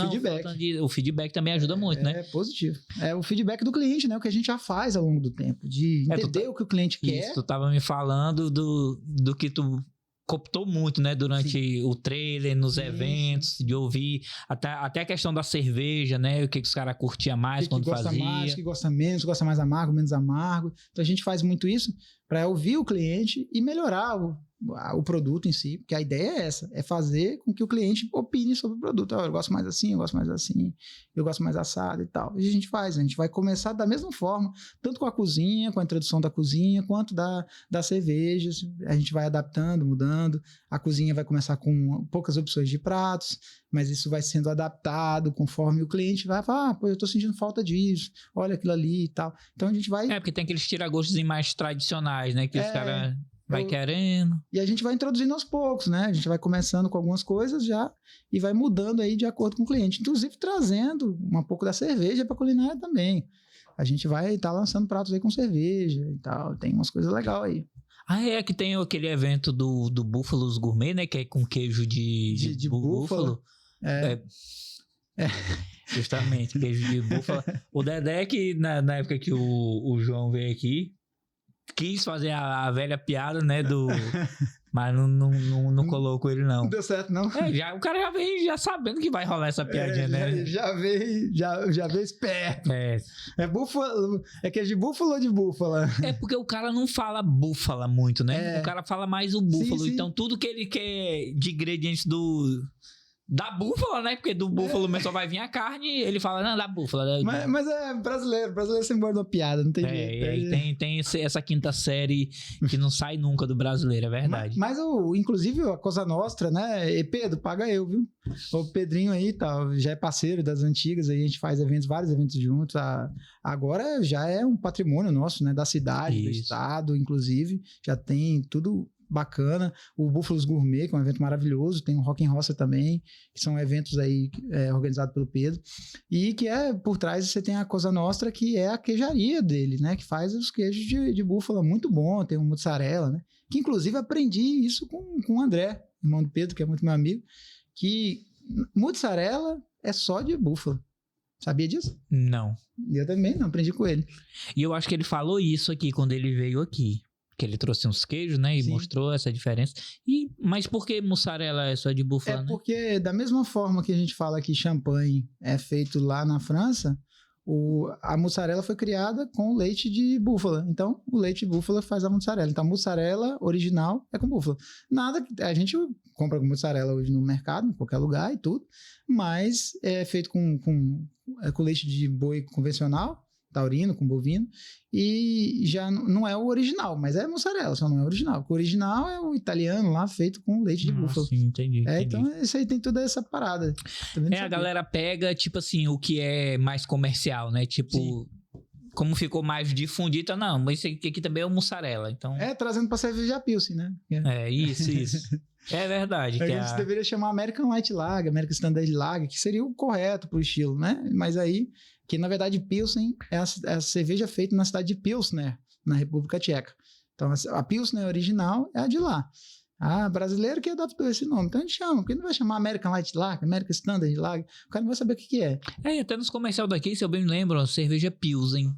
O feedback também ajuda muito, né? É positivo. É o feedback do cliente, né? O que a gente já faz ao longo do tempo, de entender o que o cliente quer. Isso, tu tava me falando do que tu cooptou muito, né? Durante o trailer, nos eventos, de ouvir até a questão da cerveja, né? O que os caras curtiam mais quando fazia. Que gosta mais, que gosta menos, gosta mais amargo, menos amargo. Então a gente faz muito isso para ouvir o cliente e melhorar o produto em si, porque a ideia é essa, é fazer com que o cliente opine sobre o produto. Eu gosto mais assim, eu gosto mais assim, eu gosto mais assado e tal. E a gente vai começar da mesma forma, tanto com a cozinha, com a introdução da cozinha, quanto das cervejas. A gente vai adaptando, mudando. A cozinha vai começar com poucas opções de pratos, mas isso vai sendo adaptado conforme o cliente vai falar, pô, eu tô sentindo falta disso, olha aquilo ali e tal. Então a gente vai... porque tem aqueles tiragostos mais tradicionais, né, que os caras... Vai querendo. E a gente vai introduzindo aos poucos, né? A gente vai começando com algumas coisas já e vai mudando aí de acordo com o cliente. Inclusive trazendo um pouco da cerveja para culinária também. A gente vai estar lançando pratos aí com cerveja e tal. Tem umas coisas legais aí. Que tem aquele evento do Búfalos Gourmet, né? Que é com queijo de búfalo. Justamente, queijo de búfalo. O Dedé, que na época que o João veio aqui, quis fazer a velha piada, né, mas não colocou ele, não. Não deu certo, não. O cara já veio já sabendo que vai rolar essa piadinha, né? Já veio esperto. É búfalo, é queijo de búfalo ou de búfala? É porque o cara não fala búfala muito, né? O cara fala mais o búfalo. Sim. Então, tudo que ele quer de ingredientes da búfala, né? Porque do búfalo só vai vir a carne, ele fala, não, da búfala. Mas é brasileiro sempre guarda uma piada, não tem jeito. E aí tem essa quinta série que não sai nunca do brasileiro, é verdade. Mas inclusive, a Cosa Nostra, né? E Pedro, paga eu, viu? O Pedrinho aí, já é parceiro das antigas, aí a gente faz vários eventos juntos. Agora já é um patrimônio nosso, né? Da cidade, do estado, inclusive. Já tem tudo bacana. O Búfalos Gourmet, que é um evento maravilhoso, tem o Rock and Roça também, que são eventos aí organizados pelo Pedro, e que por trás você tem a Cosa Nostra, que é a queijaria dele, né, que faz os queijos de búfala muito bom, tem o mozzarella, né, que inclusive aprendi isso com o André, irmão do Pedro, que é muito meu amigo, que mozzarella é só de búfala. Sabia disso? Não. Eu também não, aprendi com ele. E eu acho que ele falou isso aqui quando ele veio aqui. Que ele trouxe uns queijos, né? E mostrou essa diferença. Mas por que mussarela é só de búfala, né? Porque da mesma forma que a gente fala que champanhe é feito lá na França, a mussarela foi criada com leite de búfala. Então, o leite de búfala faz a mussarela. Então, a mussarela original é com búfala. A gente compra com mussarela hoje no mercado, em qualquer lugar e tudo, mas é feito com leite de boi convencional, taurino, com bovino, e já não é o original, mas é mussarela, só não é o original. O original é o italiano lá, feito com leite de búfalo. Sim, entendi. Então, isso aí tem toda essa parada. A galera pega, tipo assim, o que é mais comercial, né? Tipo, como ficou mais difundido, não, mas isso aqui também é o mussarela, então... trazendo pra cerveja Pilsen, né? Isso. É verdade. A gente deveria chamar American Light Lager, American Standard Lager, que seria o correto pro estilo, né? Mas aí... que na verdade Pilsen é a cerveja feita na cidade de Pilsner, na República Tcheca. Então a Pilsner original é a de lá. A brasileira que adaptou esse nome. Então a gente chama, porque não vai chamar American Light Lager, American Standard Lager, o cara não vai saber o que é. Até nos comerciais daqui, se eu bem me lembro, cerveja Pilsen.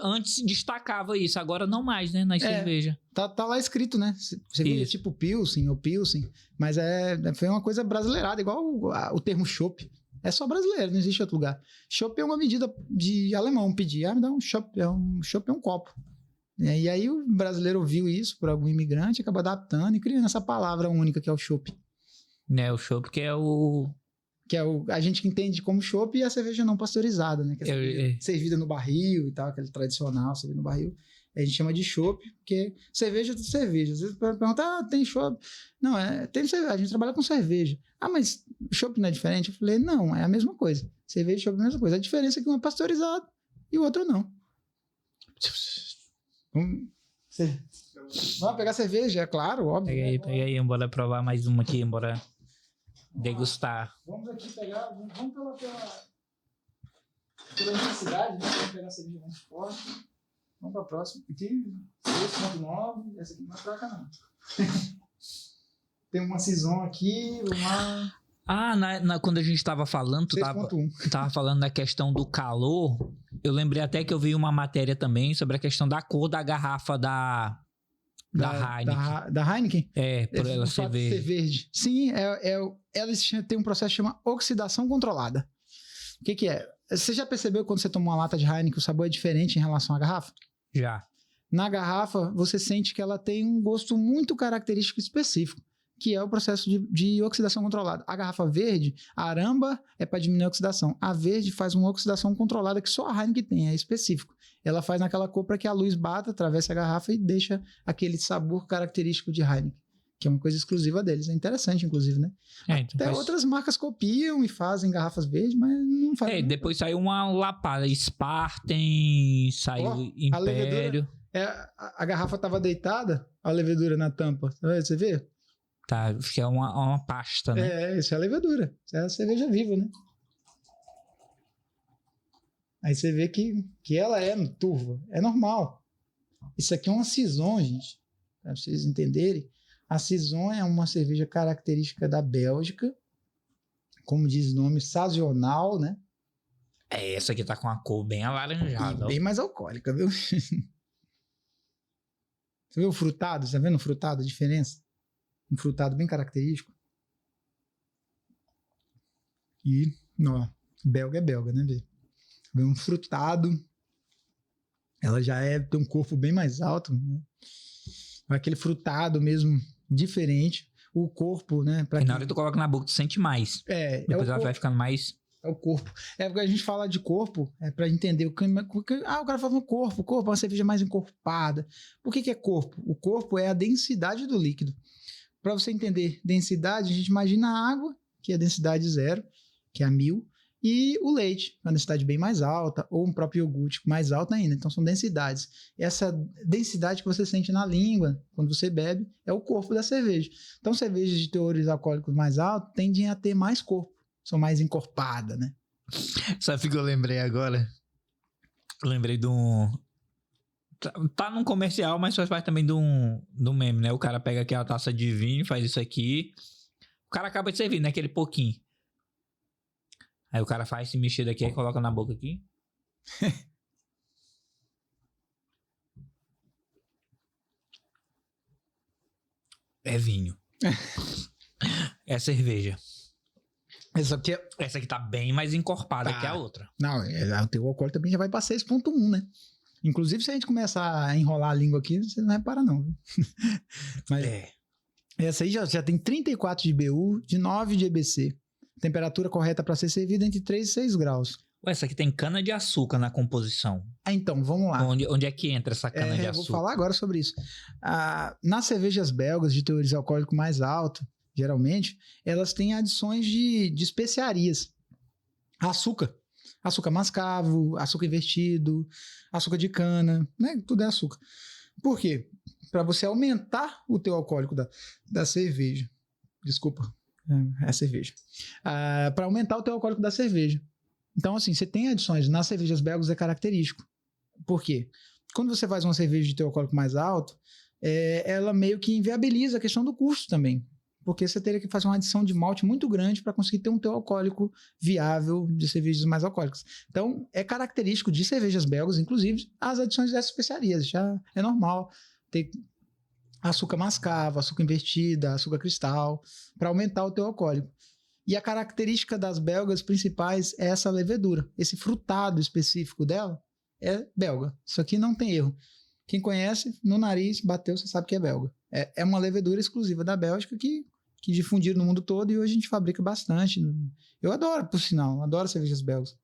Antes destacava isso, agora não mais, né, nas cervejas. Tá lá escrito, né? Você vê tipo Pilsen ou Pilsen, mas foi uma coisa brasileirada, igual o termo chopp. É só brasileiro, não existe outro lugar. Chopp é uma medida de alemão, pedir, me dá um chopp, chopp é um copo. E aí o brasileiro ouviu isso por algum imigrante, acabou adaptando e criando essa palavra única que é o chopp. O chopp que é o... a gente que entende como chopp e a cerveja não pasteurizada, né? Que é servida no barril e tal, aquele tradicional, servida no barril. A gente chama de chopp, porque cerveja é cerveja. Às vezes pergunta, tem chopp? Não, tem cerveja. A gente trabalha com cerveja. Mas chopp não é diferente? Eu falei, não, é a mesma coisa. Cerveja e chopp é a mesma coisa. A diferença é que um é pasteurizado e o outro não. Vamos pegar cerveja, é claro, óbvio. Pega aí, bora provar mais uma aqui, bora degustar. Vamos aqui pegar, vamos pela necessidade, né? Vamos pegar a cerveja mais forte. Vamos para a próxima. Aqui, 6.9. Essa aqui não é fraca, não. Tem uma Saison aqui, uma... Quando a gente tava falando, tu tava falando da questão do calor. Eu lembrei até que eu vi uma matéria também sobre a questão da cor da garrafa da Heineken. Da Heineken? Por ela ser verde. Sim, ela tem um processo que chama oxidação controlada. O que é? Você já percebeu quando você toma uma lata de Heineken, o sabor é diferente em relação à garrafa? Já. Na garrafa, você sente que ela tem um gosto muito característico específico, que é o processo de oxidação controlada. A garrafa verde, a aramba é para diminuir a oxidação. A verde faz uma oxidação controlada que só a Heineken tem, é específico. Ela faz naquela cor para que a luz bata, atravesse a garrafa e deixa aquele sabor característico de Heineken, que é uma coisa exclusiva deles. É interessante, inclusive, né? Então outras marcas copiam e fazem garrafas verdes, mas não fazem. Depois saiu uma lapada. Spartan, saiu Império. A garrafa estava deitada, a levedura na tampa. Você vê? Tá, que é uma pasta, né? Isso é a levedura. Isso é a cerveja viva, né? Aí você vê que ela é turva. É normal. Isso aqui é uma Saison, gente. Para vocês entenderem. A Saison é uma cerveja característica da Bélgica. Como diz o nome, sazonal, né? Essa aqui tá com a cor bem alaranjada. E bem mais alcoólica, viu? Você viu o frutado? Você tá vendo o frutado? A diferença? Um frutado bem característico. E, belga é belga, né, Bê? Vê um frutado. Ela já tem um corpo bem mais alto, né? Aquele frutado mesmo, diferente. O corpo, né? E na hora que tu coloca na boca, tu sente mais. Depois ela vai ficando mais... É o corpo. Porque a gente fala de corpo, pra entender o cara fala no corpo. O corpo é uma cerveja mais encorpada. Por que é corpo? O corpo é a densidade do líquido. Para você entender densidade, a gente imagina a água, que é a densidade 0, que é a 1000, e o leite, uma densidade bem mais alta, ou um próprio iogurte mais alta ainda. Então são densidades. Essa densidade que você sente na língua, quando você bebe, é o corpo da cerveja. Então cervejas de teores alcoólicos mais altos tendem a ter mais corpo, são mais encorpadas, né? Sabe o que eu lembrei agora? Eu lembrei de um... Tá num comercial, mas faz parte também do meme, né? O cara pega aquela taça de vinho, faz isso aqui. O cara acaba de servir, né? Aquele pouquinho. Aí o cara faz se mexer daqui e coloca na boca aqui. É vinho. É cerveja. Essa aqui tá bem mais encorpada que a outra. Não, o teu álcool também já vai pra 6.1, né? Inclusive, se a gente começar a enrolar a língua aqui, você não repara, não. Mas essa aí já tem 34 de BU, de 9 de EBC. Temperatura correta para ser servida entre 3 e 6 graus. Essa aqui tem cana de açúcar na composição. Então, vamos lá. Onde é que entra essa cana de açúcar? Vou falar agora sobre isso. Nas cervejas belgas de teores alcoólicos mais alto, geralmente, elas têm adições de especiarias. Açúcar mascavo, açúcar invertido, açúcar de cana, né? Tudo é açúcar. Por quê? Para você aumentar o teu alcoólico da cerveja. Desculpa, é a cerveja. Para aumentar o teu alcoólico da cerveja. Então, assim, você tem adições. Nas cervejas belgas é característico. Por quê? Quando você faz uma cerveja de teu alcoólico mais alto, ela meio que inviabiliza a questão do custo também. Porque você teria que fazer uma adição de malte muito grande para conseguir ter um teu alcoólico viável de cervejas mais alcoólicas. Então, é característico de cervejas belgas, inclusive, as adições dessas especiarias. Já é normal ter açúcar mascavo, açúcar invertida, açúcar cristal, para aumentar o teu alcoólico. E a característica das belgas principais é essa levedura. Esse frutado específico dela é belga. Isso aqui não tem erro. Quem conhece, no nariz, bateu, você sabe que é belga. É uma levedura exclusiva da Bélgica que difundiram no mundo todo e hoje a gente fabrica bastante. Eu adoro, por sinal, adoro cervejas belgas.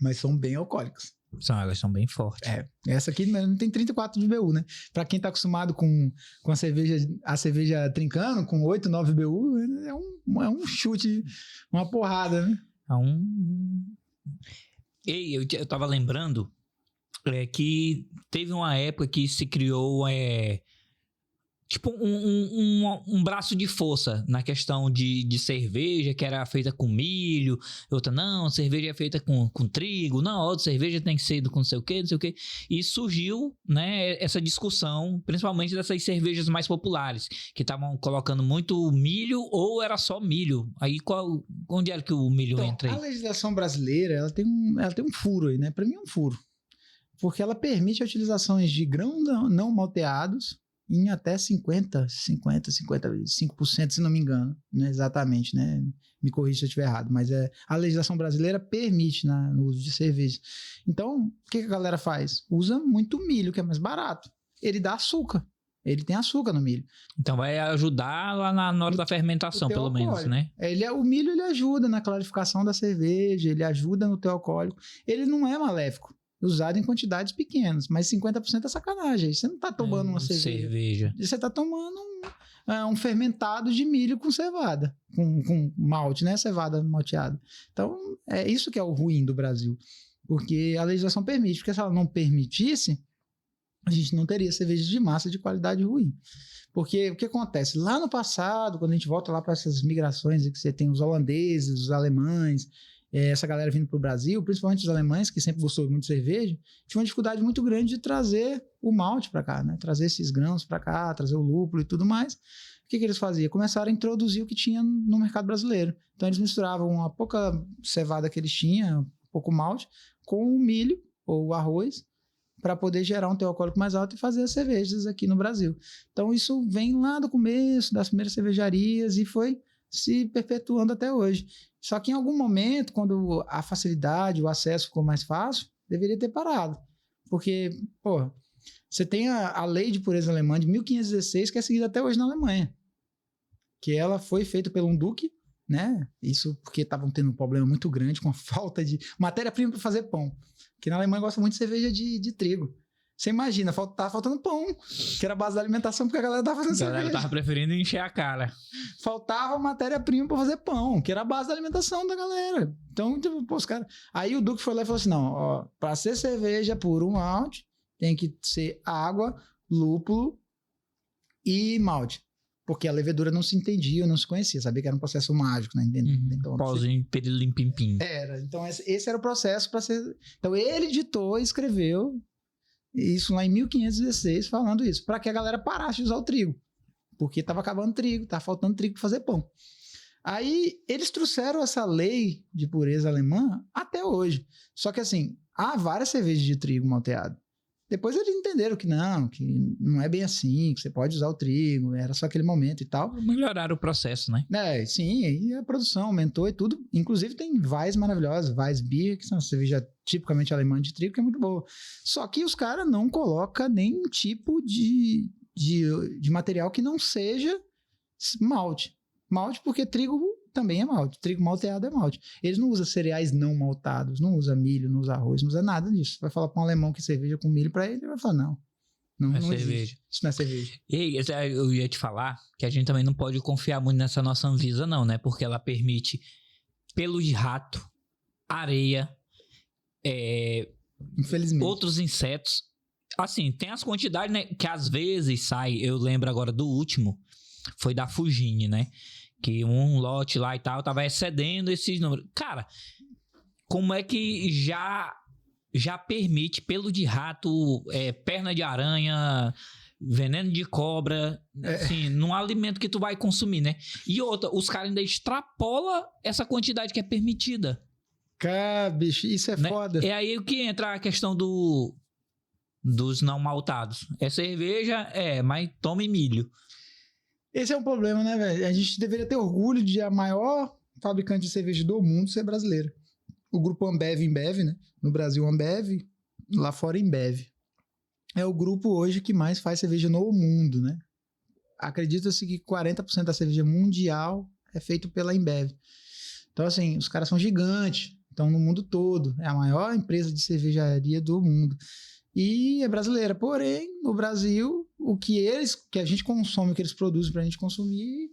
Mas são bem alcoólicas. Elas são bem fortes. Essa aqui não tem 34 de BU, né? Pra quem tá acostumado com a cerveja trincando, com 8, 9 BU, é um chute, uma porrada, né? Ei, eu tava lembrando que teve uma época que se criou tipo um braço de força na questão de cerveja, que era feita com milho, outra não, cerveja é feita com trigo, não, outra cerveja tem que ser com não sei o que, e surgiu, né, essa discussão, principalmente dessas cervejas mais populares, que estavam colocando muito milho ou era só milho, aí onde era que o milho entra aí? A legislação brasileira, ela tem um furo aí, né, pra mim é um furo, porque ela permite a utilização de grãos não malteados em até 55%, se não me engano, né, exatamente, né? Me corrija se eu estiver errado, mas a legislação brasileira permite no uso de cerveja. Então, o que a galera faz? Usa muito milho, que é mais barato. Ele dá açúcar. Ele tem açúcar no milho. Então vai ajudar lá na hora da fermentação, pelo menos, né? O milho ele ajuda na clarificação da cerveja, ele ajuda no teu alcoólico. Ele não é maléfico. Usado em quantidades pequenas, mas 50% é sacanagem. Você não tá tomando uma cerveja. Você tá tomando um fermentado de milho com cevada, com malte, né? Cevada malteada. Então, é isso que é o ruim do Brasil. Porque a legislação permite. Porque se ela não permitisse, a gente não teria cerveja de massa de qualidade ruim. Porque o que acontece? Lá no passado, quando a gente volta lá para essas migrações, que você tem os holandeses, os alemães, essa galera vindo para o Brasil, principalmente os alemães, que sempre gostou muito de cerveja, tinha uma dificuldade muito grande de trazer o malte para cá, né? Trazer esses grãos para cá, trazer o lúpulo e tudo mais. O que eles faziam? Começaram a introduzir o que tinha no mercado brasileiro. Então eles misturavam a pouca cevada que eles tinham, pouco malte, com o milho ou o arroz, para poder gerar um teor alcoólico mais alto e fazer as cervejas aqui no Brasil. Então isso vem lá do começo, das primeiras cervejarias, e foi se perpetuando até hoje. Só que em algum momento, quando a facilidade, o acesso ficou mais fácil, deveria ter parado. Porque, você tem a lei de pureza alemã de 1516, que é seguida até hoje na Alemanha. Que ela foi feita por um duque, né? Isso porque estavam tendo um problema muito grande com a falta de matéria-prima para fazer pão. Porque na Alemanha gosta muito de cerveja de trigo. Você imagina, tá faltando pão, que era a base da alimentação, porque a galera tava fazendo cerveja. A galera tava preferindo encher a cara. Faltava matéria-prima pra fazer pão, que era a base da alimentação da galera. Então, os caras... Aí o Duque foi lá e falou assim, não, pra ser cerveja por um malte, tem que ser água, lúpulo e malte. Porque a levedura não se entendia, não se conhecia. Sabia que era um processo mágico, né? Então, pauzinho, perilim, pim. Era. Então, esse era o processo para ser... Então, ele ditou e escreveu... Isso lá em 1516, falando isso, para que a galera parasse de usar o trigo, porque estava acabando trigo, estava faltando trigo para fazer pão. Aí eles trouxeram essa lei de pureza alemã até hoje. Só que assim, há várias cervejas de trigo malteado. Depois eles entenderam que não é bem assim, que você pode usar o trigo, era só aquele momento e tal. Melhoraram o processo, né? Sim, e a produção aumentou e tudo. Inclusive tem Weiss maravilhosas, Weiss Bier, que são cerveja tipicamente alemã de trigo, que é muito boa. Só que os caras não colocam nenhum tipo de material que não seja malte. Malte porque trigo também é malte. Trigo malteado é malte. Eles não usam cereais não maltados, não usa milho, não usa arroz, não usa nada disso. Vai falar para um alemão que cerveja com milho para ele vai falar, não existe. Isso não é cerveja. E eu ia te falar que a gente também não pode confiar muito nessa nossa Anvisa não, né? Porque ela permite pelo de rato, areia, infelizmente, outros insetos. Assim, tem as quantidades, né, que às vezes sai, eu lembro agora do último, foi da Fugine, né? Que um lote lá e tal tava excedendo esses números. Cara, como é que já permite pelo de rato, perna de aranha, veneno de cobra, assim, num alimento que tu vai consumir, né? E outra, os caras ainda extrapolam essa quantidade que é permitida. Cara, bicho, isso é, né? Foda. É aí que entra a questão dos não maltados. É cerveja, mas tome milho. Esse é um problema, né, velho? A gente deveria ter orgulho de a maior fabricante de cerveja do mundo ser brasileira. O grupo Ambev, né? No Brasil, Ambev, lá fora, Embev. É o grupo hoje que mais faz cerveja no mundo, né? Acredita-se que 40% da cerveja mundial é feito pela Embev. Então, assim, os caras são gigantes. Então, no mundo todo, é a maior empresa de cervejaria do mundo. E é brasileira. Porém, no Brasil, o que a gente consome, o que eles produzem para a gente consumir,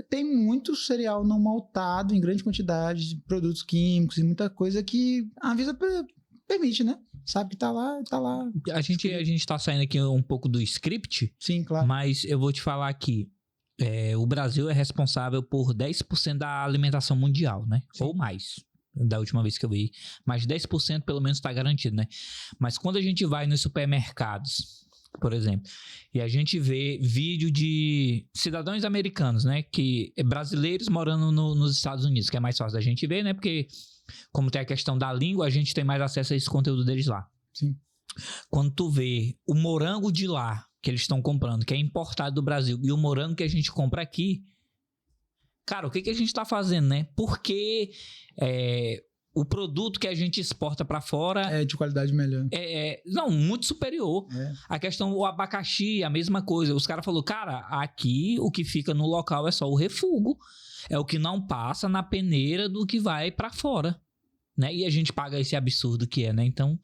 tem muito cereal não maltado em grande quantidade, de produtos químicos e muita coisa que a Anvisa permite, né? Sabe que tá lá. A gente tá saindo aqui um pouco do script. Sim, claro. Mas eu vou te falar aqui. O Brasil é responsável por 10% da alimentação mundial, né? Sim. Ou mais. Da última vez que eu vi. Mas 10% pelo menos tá garantido, né? Mas quando a gente vai nos supermercados, por exemplo, e a gente vê vídeo de cidadãos americanos, né? Que brasileiros morando nos Estados Unidos, que é mais fácil da gente ver, né? Porque como tem a questão da língua, a gente tem mais acesso a esse conteúdo deles lá. Sim. Quando tu vê o morango de lá, que eles estão comprando, que é importado do Brasil, e o morango que a gente compra aqui, cara, o que a gente tá fazendo, né? Porque o produto que a gente exporta para fora é de qualidade melhor. Não, muito superior. A questão, o abacaxi, a mesma coisa. Os caras falaram, cara, aqui o que fica no local é só o refugo. É o que não passa na peneira do que vai para fora. Né? E a gente paga esse absurdo que é, né? Então...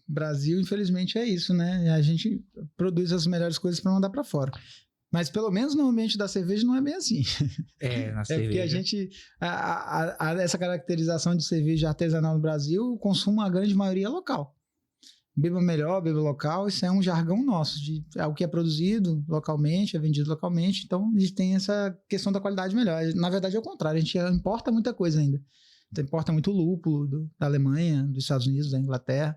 Brasil, infelizmente, é isso, né? A gente produz as melhores coisas para mandar para fora. Mas pelo menos no ambiente da cerveja não é bem assim. Na cerveja. Porque a gente... essa caracterização de cerveja artesanal no Brasil, o consumo, a grande maioria é local. Beba melhor, beba local, isso é um jargão nosso. É o que é produzido localmente, é vendido localmente. Então, a gente tem essa questão da qualidade melhor. Na verdade, é o contrário. A gente importa muita coisa ainda. Então, importa muito lúpulo da Alemanha, dos Estados Unidos, da Inglaterra.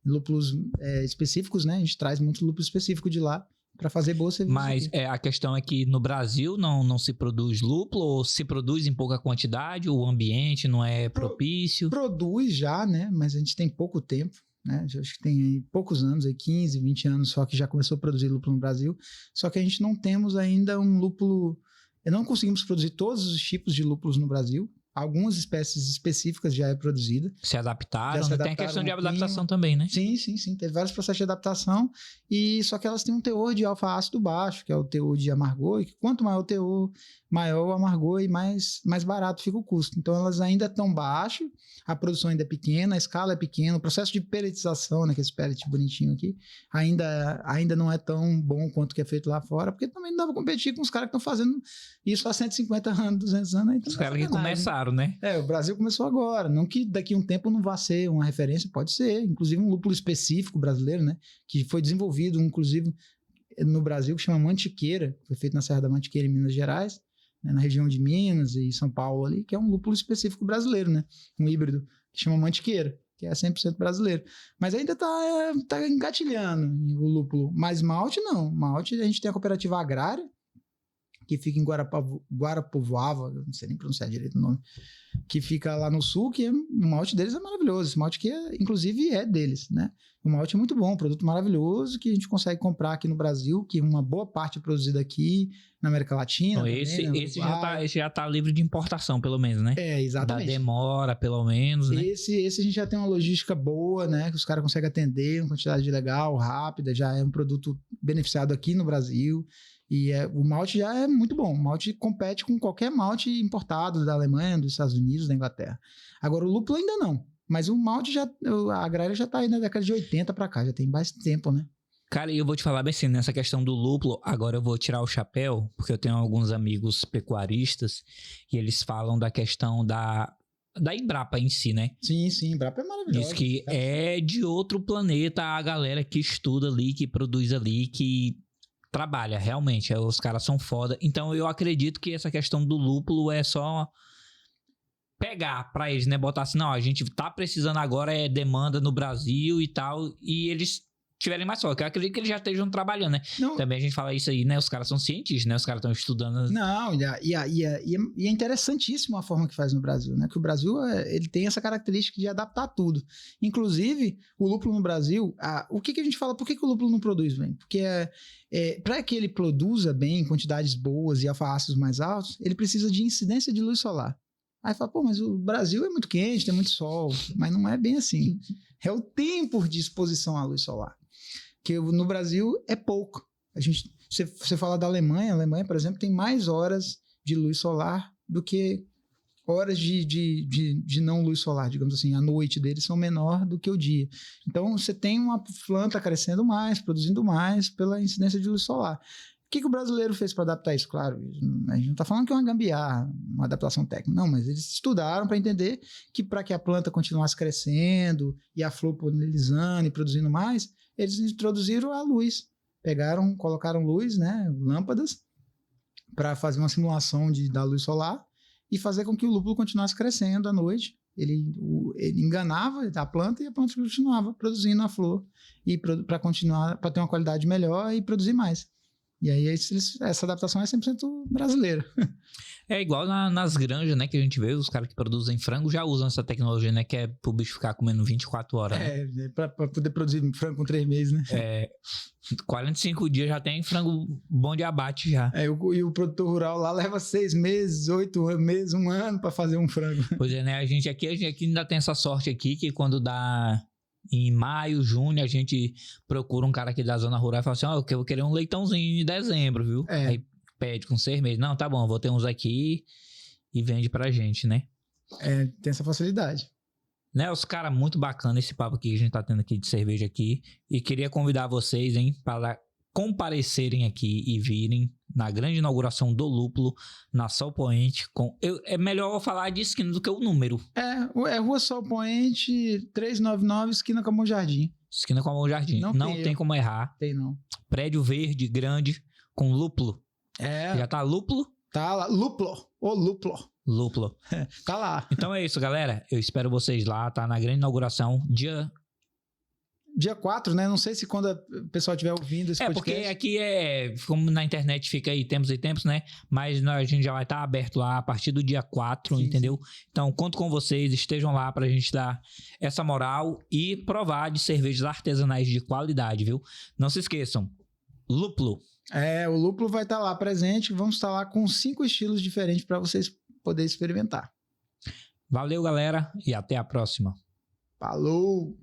Lúpulos específicos, né? A gente traz muito lúpulo específico de lá para fazer boa cerveja. Mas a questão é que no Brasil não se produz lúpulo, ou se produz em pouca quantidade, o ambiente não é propício? Produz já, né? Mas a gente tem pouco tempo, né? Acho que tem aí poucos anos, aí 15, 20 anos só que já começou a produzir lúpulo no Brasil. Só que a gente não temos ainda um lúpulo... Não conseguimos produzir todos os tipos de lúpulos no Brasil. Algumas espécies específicas já é produzida. Se adaptaram, tem a questão de adaptação também, né? Sim. Teve vários processos de adaptação, só que elas têm um teor de alfa-ácido baixo, que é o teor de amargor, e quanto maior o teor, maior o amargor e mais barato fica o custo. Então elas ainda estão baixo, a produção ainda é pequena, a escala é pequena, o processo de pelletização, né, que é esse pellet bonitinho aqui, ainda não é tão bom quanto que é feito lá fora, porque também não dá para competir com os caras que estão fazendo isso há 150 anos, 200 anos. Então os caras que começaram, né? O Brasil começou agora, não que daqui a um tempo não vá ser uma referência, pode ser, inclusive um lúpulo específico brasileiro, né, que foi desenvolvido, inclusive, no Brasil, que chama Mantiqueira, foi feito na Serra da Mantiqueira, em Minas Gerais, né, na região de Minas e São Paulo ali, que é um lúpulo específico brasileiro, né, um híbrido que chama Mantiqueira, que é 100% brasileiro. Mas ainda tá engatilhando o lúpulo, mas malte não, malte a gente tem a cooperativa agrária, que fica em Guarapuava, não sei nem pronunciar direito o nome, que fica lá no sul, que o malte deles é maravilhoso. Esse malte que inclusive é deles, né? O malte é muito bom, um produto maravilhoso que a gente consegue comprar aqui no Brasil, que uma boa parte é produzida aqui na América Latina. Então, esse já tá livre de importação, pelo menos, né? Exatamente. Da demora, pelo menos, né? Esse a gente já tem uma logística boa, né? Que os caras conseguem atender, uma quantidade legal, rápida, já é um produto beneficiado aqui no Brasil. E o malte já é muito bom. O malte compete com qualquer malte importado da Alemanha, dos Estados Unidos, da Inglaterra. Agora, o lúpulo ainda não. Mas o malte a agrária já tá aí na década de 80 para cá, já tem mais tempo, né? Cara, e eu vou te falar bem assim, nessa questão do lúpulo, agora eu vou tirar o chapéu, porque eu tenho alguns amigos pecuaristas e eles falam da questão da Embrapa em si, né? Sim, Embrapa é maravilhosa. Diz que é de outro planeta a galera que estuda ali, que produz ali, que trabalha, realmente. Os caras são foda. Então eu acredito que essa questão do lúpulo é só pegar pra eles, né? Botar assim, não, a gente tá precisando agora, demanda no Brasil e tal, e eles tiverem mais sorte. Eu acredito que eles já estejam trabalhando, né? Não. Também a gente fala isso aí, né? Os caras são cientistas, né? Os caras estão estudando. Não, e é interessantíssimo a forma que faz no Brasil, né? Que o Brasil, ele tem essa característica de adaptar tudo. Inclusive, o lúpulo no Brasil, o que a gente fala, por que o lúpulo não produz bem? Porque para que ele produza bem, em quantidades boas e alfa-ácidos mais altos, ele precisa de incidência de luz solar. Aí fala, mas o Brasil é muito quente, tem muito sol, mas não é bem assim. É o tempo de exposição à luz solar. Que no Brasil é pouco. Você fala da Alemanha, a Alemanha, por exemplo, tem mais horas de luz solar do que horas de não luz solar, digamos assim, a noite deles são menor do que o dia. Então, você tem uma planta crescendo mais, produzindo mais pela incidência de luz solar. O que o brasileiro fez para adaptar isso? Claro, a gente não está falando que é uma gambiarra, uma adaptação técnica, não, mas eles estudaram para entender que para que a planta continuasse crescendo e a flor polinizando e produzindo mais, eles introduziram a luz. Colocaram luz, né, lâmpadas, para fazer uma simulação da luz solar e fazer com que o lúpulo continuasse crescendo à noite. Ele enganava a planta e a planta continuava produzindo a flor para ter uma qualidade melhor e produzir mais. E aí essa adaptação é 100% brasileira. É igual nas granjas, né, que a gente vê, os caras que produzem frango já usam essa tecnologia, né, que é pro bicho ficar comendo 24 horas. Né? Para poder produzir frango com 3 meses, né? 45 dias já tem frango bom de abate já. E o produtor rural lá leva 6 meses, 8 meses, 1 ano para fazer um frango. Pois é, né, a gente aqui ainda tem essa sorte aqui, que quando dá... Em maio, junho, a gente procura um cara aqui da zona rural e fala assim, eu vou querer um leitãozinho em dezembro, viu? Aí pede com 6 meses. Não, tá bom, vou ter uns aqui e vende pra gente, né? Tem essa facilidade. Né, os caras, muito bacana esse papo aqui que a gente tá tendo aqui de cerveja aqui. E queria convidar vocês, hein, para comparecerem aqui e virem na grande inauguração do Lúpulo, na Sol Poente. É melhor eu falar de esquina do que o número. É Rua Sol Poente, 399, esquina com a Bom Jardim. Esquina com a Bom Jardim. Não tem como errar. Tem não. Prédio verde, grande, com lúpulo. Já tá lúpulo? Tá lá. Lúpulo. Ô, lúpulo. Lúpulo. Tá lá. Então é isso, galera. Eu espero vocês lá, tá? Na grande inauguração, Dia 4, né? Não sei se quando o pessoal estiver ouvindo esse podcast... porque aqui como na internet fica aí tempos e tempos, né? Mas a gente já vai estar aberto lá a partir do dia 4, entendeu? Sim. Então, conto com vocês, estejam lá pra gente dar essa moral e provar de cervejas artesanais de qualidade, viu? Não se esqueçam, lúpulo. O lúpulo vai estar lá presente, vamos estar lá com 5 estilos diferentes para vocês poderem experimentar. Valeu, galera, e até a próxima. Falou!